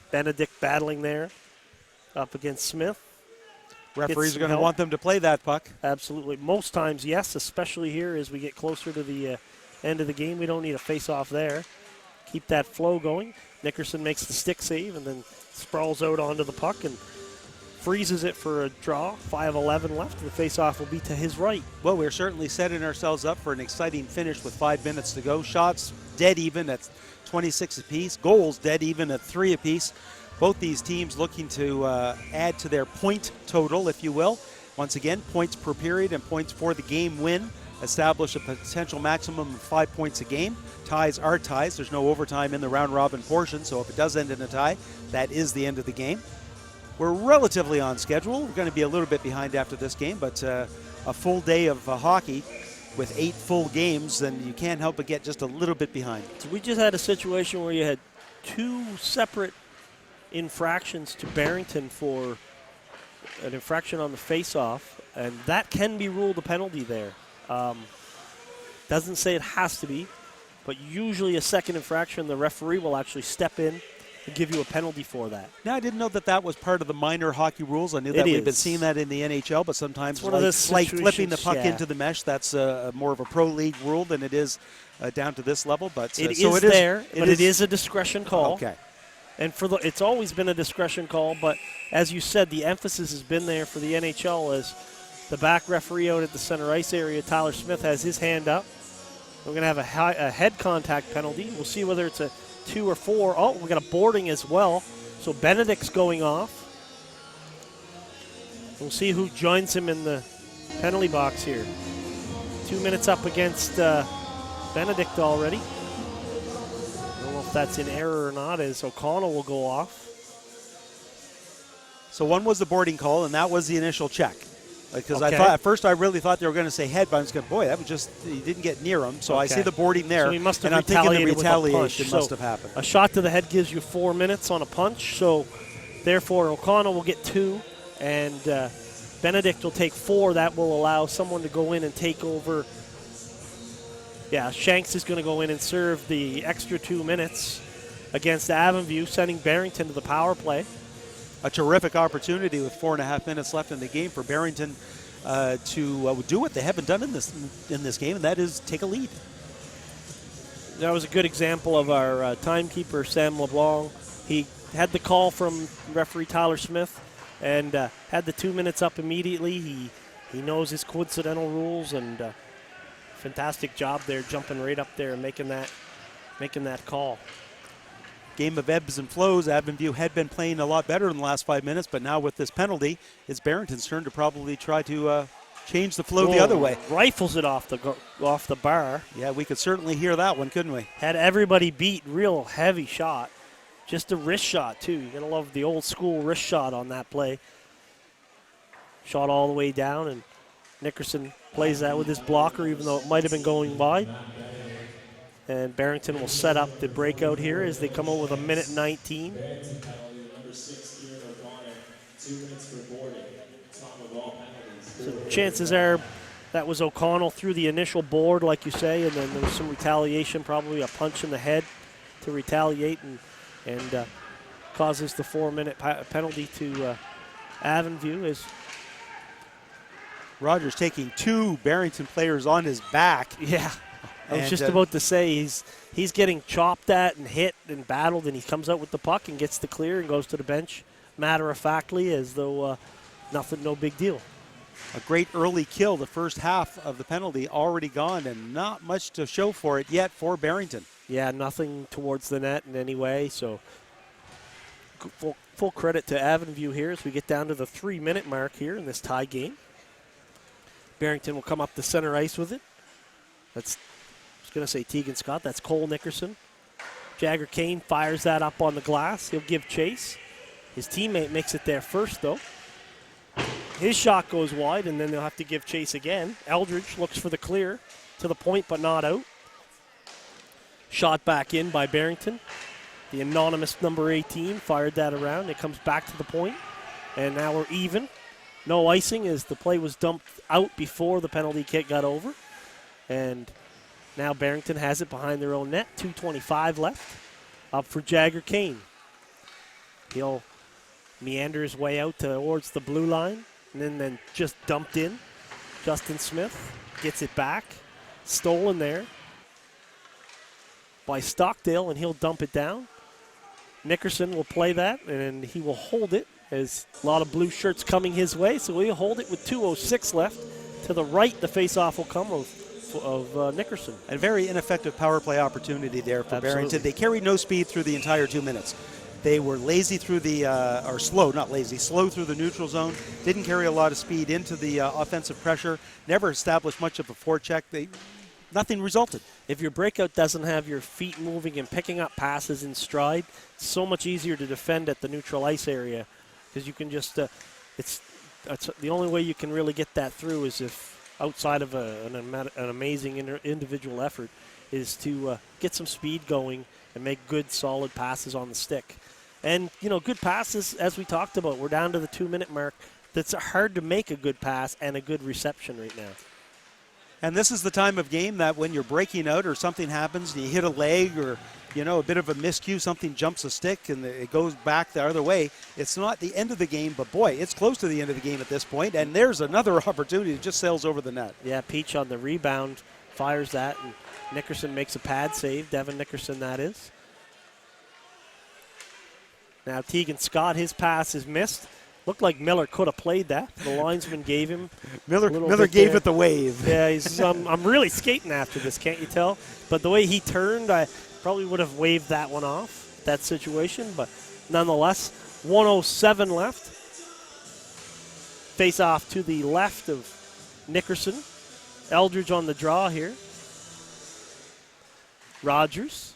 Benedict battling there up against Smith. Referees are going to want them to play that puck. Absolutely. Most times, yes, especially here as we get closer to the end of the game. We don't need a face-off there. Keep that flow going. Nickerson makes the stick save and then sprawls out onto the puck and freezes it for a draw. 5:11 left. The face-off will be to his right. Well, we're certainly setting ourselves up for an exciting finish with 5 minutes to go. Shots dead even at 26 apiece. Goals dead even at 3 apiece. Both these teams looking to add to their point total, if you will. Once again, points per period and points for the game win. Establish a potential maximum of 5 points a game. Ties are ties. There's no overtime in the round-robin portion, so if it does end in a tie, that is the end of the game. We're relatively on schedule. We're going to be a little bit behind after this game, but a full day of hockey with 8 full games, then you can't help but get just a little bit behind. So we just had a situation where you had 2 separate infractions to Barrington for an infraction on the face-off, and that can be ruled a penalty there. Doesn't say it has to be, but usually a second infraction, the referee will actually step in and give you a penalty for that. Now, I didn't know that was part of the minor hockey rules. I knew that we've been seeing that in the NHL, but sometimes like flipping the puck into the mesh, that's more of a pro league rule than it is down to this level. But it is a discretion call. Okay. And it's always been a discretion call, but as you said, the emphasis has been there for the NHL as the back referee out at the center ice area, Tyler Smith, has his hand up. We're going to have a head contact penalty. We'll see whether it's a 2 or 4. Oh, we got a boarding as well. So Benedict's going off. We'll see who joins him in the penalty box here. 2 minutes up against Benedict already. I don't know if that's in error or not, as O'Connell will go off. So one was the boarding call, and that was the initial check. Because I thought at first I really thought they were going to say head, but I was going, boy, that was just, he didn't get near him. So I see the boarding there, so he must have and I'm thinking the retaliation must have happened. A shot to the head gives you 4 minutes on a punch, so therefore O'Connell will get 2, and Benedict will take 4. That will allow someone to go in and take over. Yeah, Shanks is going to go in and serve the extra 2 minutes against Avonview, sending Barrington to the power play. A terrific opportunity with 4.5 minutes left in the game for Barrington to do what they haven't done in this game, and that is take a lead. That was a good example of our timekeeper, Sam LeBlanc. He had the call from referee Tyler Smith and had the 2 minutes up immediately. He knows his coincidental rules, and fantastic job there, jumping right up there and making that call. Game of ebbs and flows. Avonview had been playing a lot better in the last 5 minutes, but now with this penalty, it's Barrington's turn to probably try to change the flow the other way. Rifles it off the bar. Yeah, we could certainly hear that one, couldn't we? Had everybody beat. Real heavy shot. Just a wrist shot, too. You're going to love the old school wrist shot on that play. Shot all the way down, and Nickerson plays that with his blocker, even though it might have been going wide. And Barrington will set up the breakout here as they come out with 1:19. So chances are That was O'Connell through the initial board, like you say, and then there was some retaliation, probably a punch in the head to retaliate, and causes the 4-minute penalty to Avonview. As Rogers taking 2 Barrington players on his back. Yeah, I was just about to say he's getting chopped at and hit and battled, and he comes out with the puck and gets the clear and goes to the bench matter-of-factly as though nothing, no big deal. A great early kill. The first half of the penalty already gone, and not much to show for it yet for Barrington. Yeah, nothing towards the net in any way. So full credit to Avonview here as we get down to the 3-minute mark here in this tie game. Barrington will come up the center ice with it. I was going to say Tegan Scott. That's Cole Nickerson. Jagger Kane fires that up on the glass. He'll give chase. His teammate makes it there first, though. His shot goes wide, and then they'll have to give chase again. Eldridge looks for the clear to the point, but not out. Shot back in by Barrington. The anonymous number 18 fired that around. It comes back to the point, and now we're even. No icing as the play was dumped out before the penalty kick got over. And now Barrington has it behind their own net. 2:25 left. Up for Jagger Kane. He'll meander his way out towards the blue line, and then just dumped in. Justin Smith gets it back. Stolen there by Stockdale, and he'll dump it down. Nickerson will play that, and he will hold it as a lot of blue shirts coming his way, so he'll hold it with 2:06 left. To the right, the face-off will come of Nickerson. A very ineffective power play opportunity there for Barrington. They carried no speed through the entire 2 minutes. They were lazy through slow through the neutral zone. Didn't carry a lot of speed into the offensive pressure. Never established much of a forecheck. Nothing resulted. If your breakout doesn't have your feet moving and picking up passes in stride, it's so much easier to defend at the neutral ice area because you can just, it's the only way you can really get that through is if outside of an amazing individual effort is to get some speed going and make good, solid passes on the stick. And, good passes, as we talked about, we're down to the 2-minute mark. That's hard to make a good pass and a good reception right now. And this is the time of game that when you're breaking out or something happens, you hit a leg or, a bit of a miscue, something jumps a stick and it goes back the other way. It's not the end of the game, but boy, it's close to the end of the game at this point. And there's another opportunity that just sails over the net. Yeah, Peach on the rebound fires that, and Nickerson makes a pad save. Devin Nickerson, that is. Now Tegan Scott, his pass is missed. Looked like Miller could have played that. The linesman gave him. Miller gave it the wave. Yeah, he's, I'm really skating after this, can't you tell? But the way he turned, I probably would have waved that one off, that situation. But nonetheless, 1:07 left. Face off to the left of Nickerson. Eldridge on the draw here. Rogers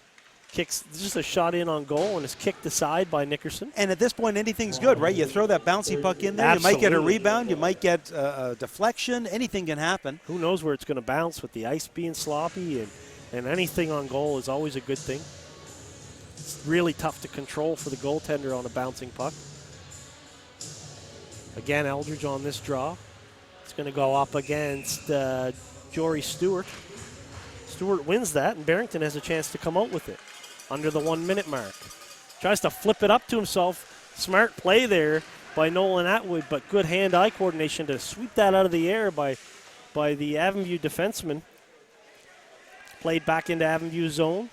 kicks just a shot in on goal and is kicked aside by Nickerson. And at this point, anything's good, right? You throw that bouncy puck in there, Absolutely. You might get a rebound, you might get a deflection, anything can happen. Who knows where it's going to bounce with the ice being sloppy, and anything on goal is always a good thing. It's really tough to control for the goaltender on a bouncing puck. Again, Eldridge on this draw. It's going to go up against Jory Stewart. Stewart wins that, and Barrington has a chance to come out with it under the 1-minute mark. Tries to flip it up to himself. Smart play there by Nolan Atwood, but good hand-eye coordination to sweep that out of the air by the Avonview defenseman. Played back into Avonview's zone.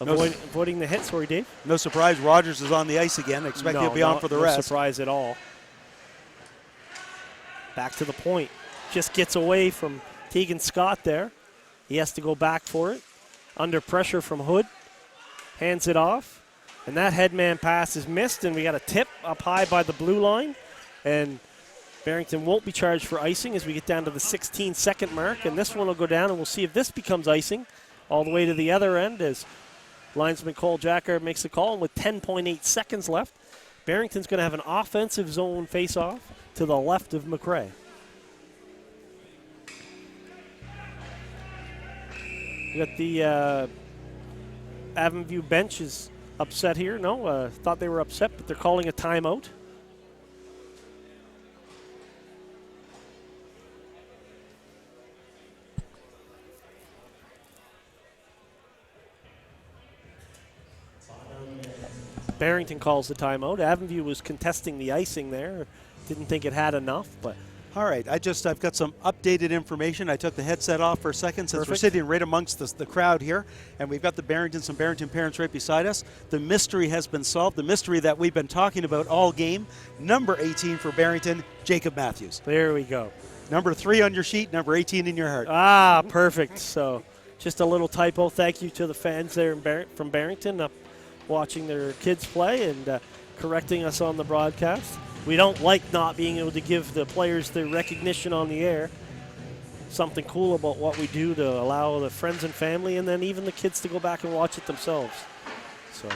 Avoiding the hit. Sorry, Dave. No surprise, Rogers is on the ice again. Expect he'll be on for the rest. No surprise at all. Back to the point. Just gets away from Tegan Scott there. He has to go back for it. Under pressure from Hood. Hands it off. And that headman pass is missed, and we got a tip up high by the blue line. And Barrington won't be charged for icing as we get down to the 16-second mark. And this one will go down, and we'll see if this becomes icing all the way to the other end as linesman Cole Jacker makes the call. And with 10.8 seconds left, Barrington's going to have an offensive zone face-off to the left of McRae. We got the Avonview bench is upset here. No, thought they were upset, but they're calling a timeout. Barrington calls the timeout. Avonview was contesting the icing there. Didn't think it had enough, but All right, I've got some updated information. I took the headset off for a second since we're Perfect. sitting right amongst the crowd here, and we've got some Barrington parents right beside us. The mystery has been solved, the mystery that we've been talking about all game. Number 18 for Barrington, Jacob Matthews. there we go. Number 3 on your sheet, number 18 in your heart. Ah, perfect. So just a little typo. Thank you to the fans there from Barrington watching their kids play and correcting us on the broadcast. We don't like not being able to give the players the recognition on the air. Something cool about what we do to allow the friends and family and then even the kids to go back and watch it themselves. So,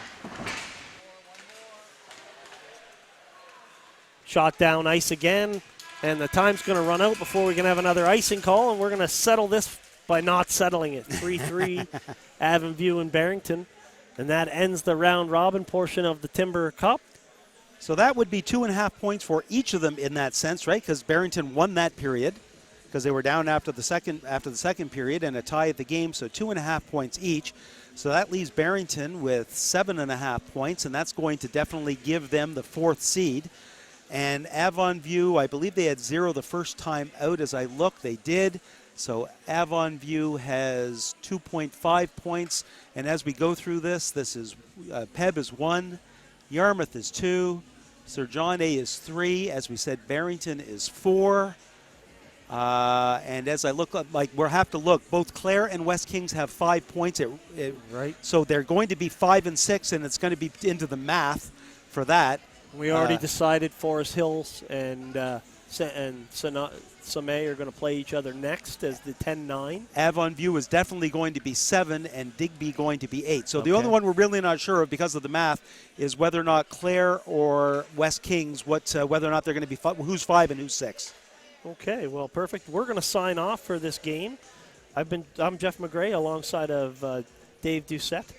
shot down ice again, and the time's going to run out before we can have another icing call, and we're going to settle this by not settling it. 3-3, Avonview and Barrington, and that ends the round robin portion of the Timber Cup. So that would be 2.5 points for each of them in that sense, right? Because Barrington won that period because they were down after the second period and a tie at the game, so 2.5 points each. So that leaves Barrington with 7.5 points, and that's going to definitely give them the 4th seed. And Avonview, I believe they had 0 the first time out. As I look, they did. So Avonview has 2.5 points. And as we go through this is Peb is 1, Yarmouth is 2, Sir John A is 3. As we said, Barrington is 4. And as I look, we'll have to look. Both Clare and West Kings have 5 points. Right. So they're going to be 5 and 6, and it's going to be into the math for that. We already decided Forest Hills and Sommet are going to play each other next as the 10-9. Avonview is definitely going to be 7 and Digby going to be 8. So the Okay. only one we're really not sure of because of the math is whether or not Clare or West Kings, whether or not they're going to be who's 5 and who's 6. Okay, well, perfect. We're going to sign off for this game. I'm Jeff McGray alongside of Dave Doucette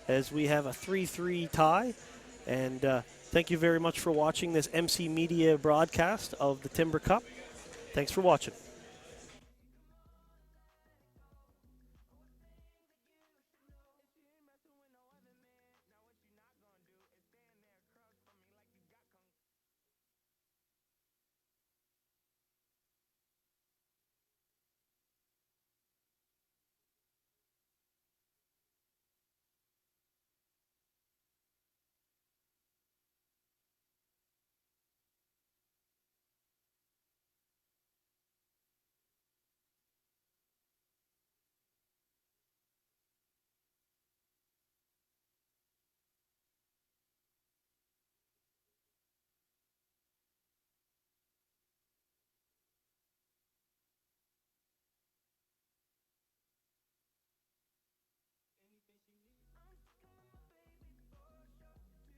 as we have a 3-3 tie. And thank you very much for watching this MC Media broadcast of the Timber Cup. Thanks for watching.